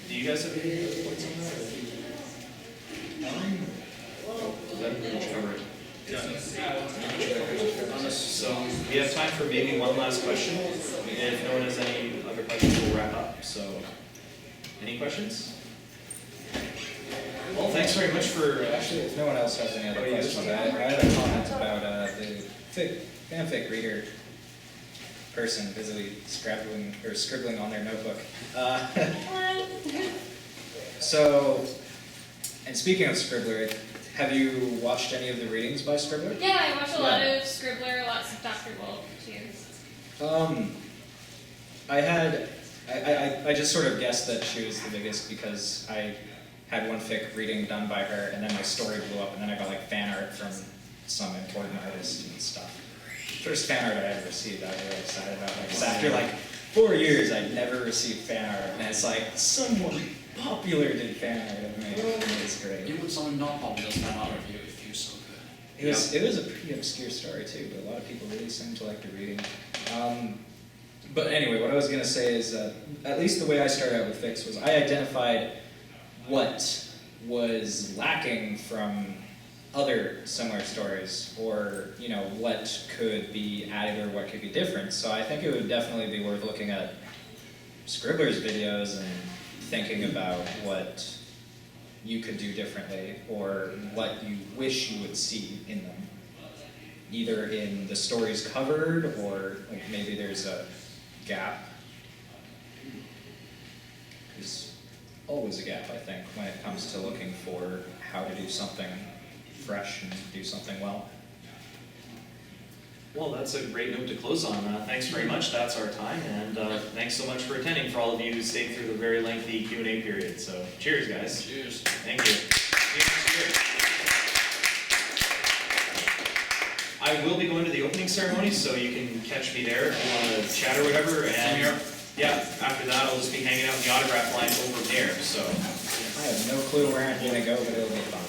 do you guys have any other points on that? Did I cover it? So we have time for maybe one last question. If no one has any other questions, we'll wrap up. So, any questions? Well, thanks very much for. Actually, if no one else has any other questions, I had a comment about the fanfic reader person busily scribbling on their notebook. So, and speaking of Scribbler, have you watched any of the readings by Scribbler? Yeah, I watched a lot of Scribbler, lots of Dr. Wolf too. I just sort of guessed that she was the biggest because I had one fic reading done by her, and then my story blew up, and then I got like fan art from some important artist and stuff. first fan art I ever received, I was really excited about it. Because after like 4 years, I'd never received fan art, and it's like someone popular did fan art of me. It was great. You would someone not popular fan art of you if you're so good. It was a pretty obscure story too, but a lot of people really seemed to like the reading. But anyway, what I was gonna say is that at least the way I started out with Fix was I identified what was lacking from other similar stories, or you know what could be added or what could be different. So I think it would definitely be worth looking at Scribbler's videos and thinking about what you could do differently or what you wish you would see in them, either in the stories covered or like maybe there's a gap. There's always a gap, I think, when it comes to looking for how to do something fresh and do something well. Well, that's a great note to close on. Thanks very much. That's our time, and thanks so much for attending. For all of you who stayed through the very lengthy Q&A period. So, cheers, guys. Cheers. Thank you. See you next year. I will be going to the opening ceremony, so you can catch me there if you want to chat or whatever. And yeah, after that, I'll just be hanging out in the autograph line over there. So I have no clue where I'm gonna go, but it'll be fun.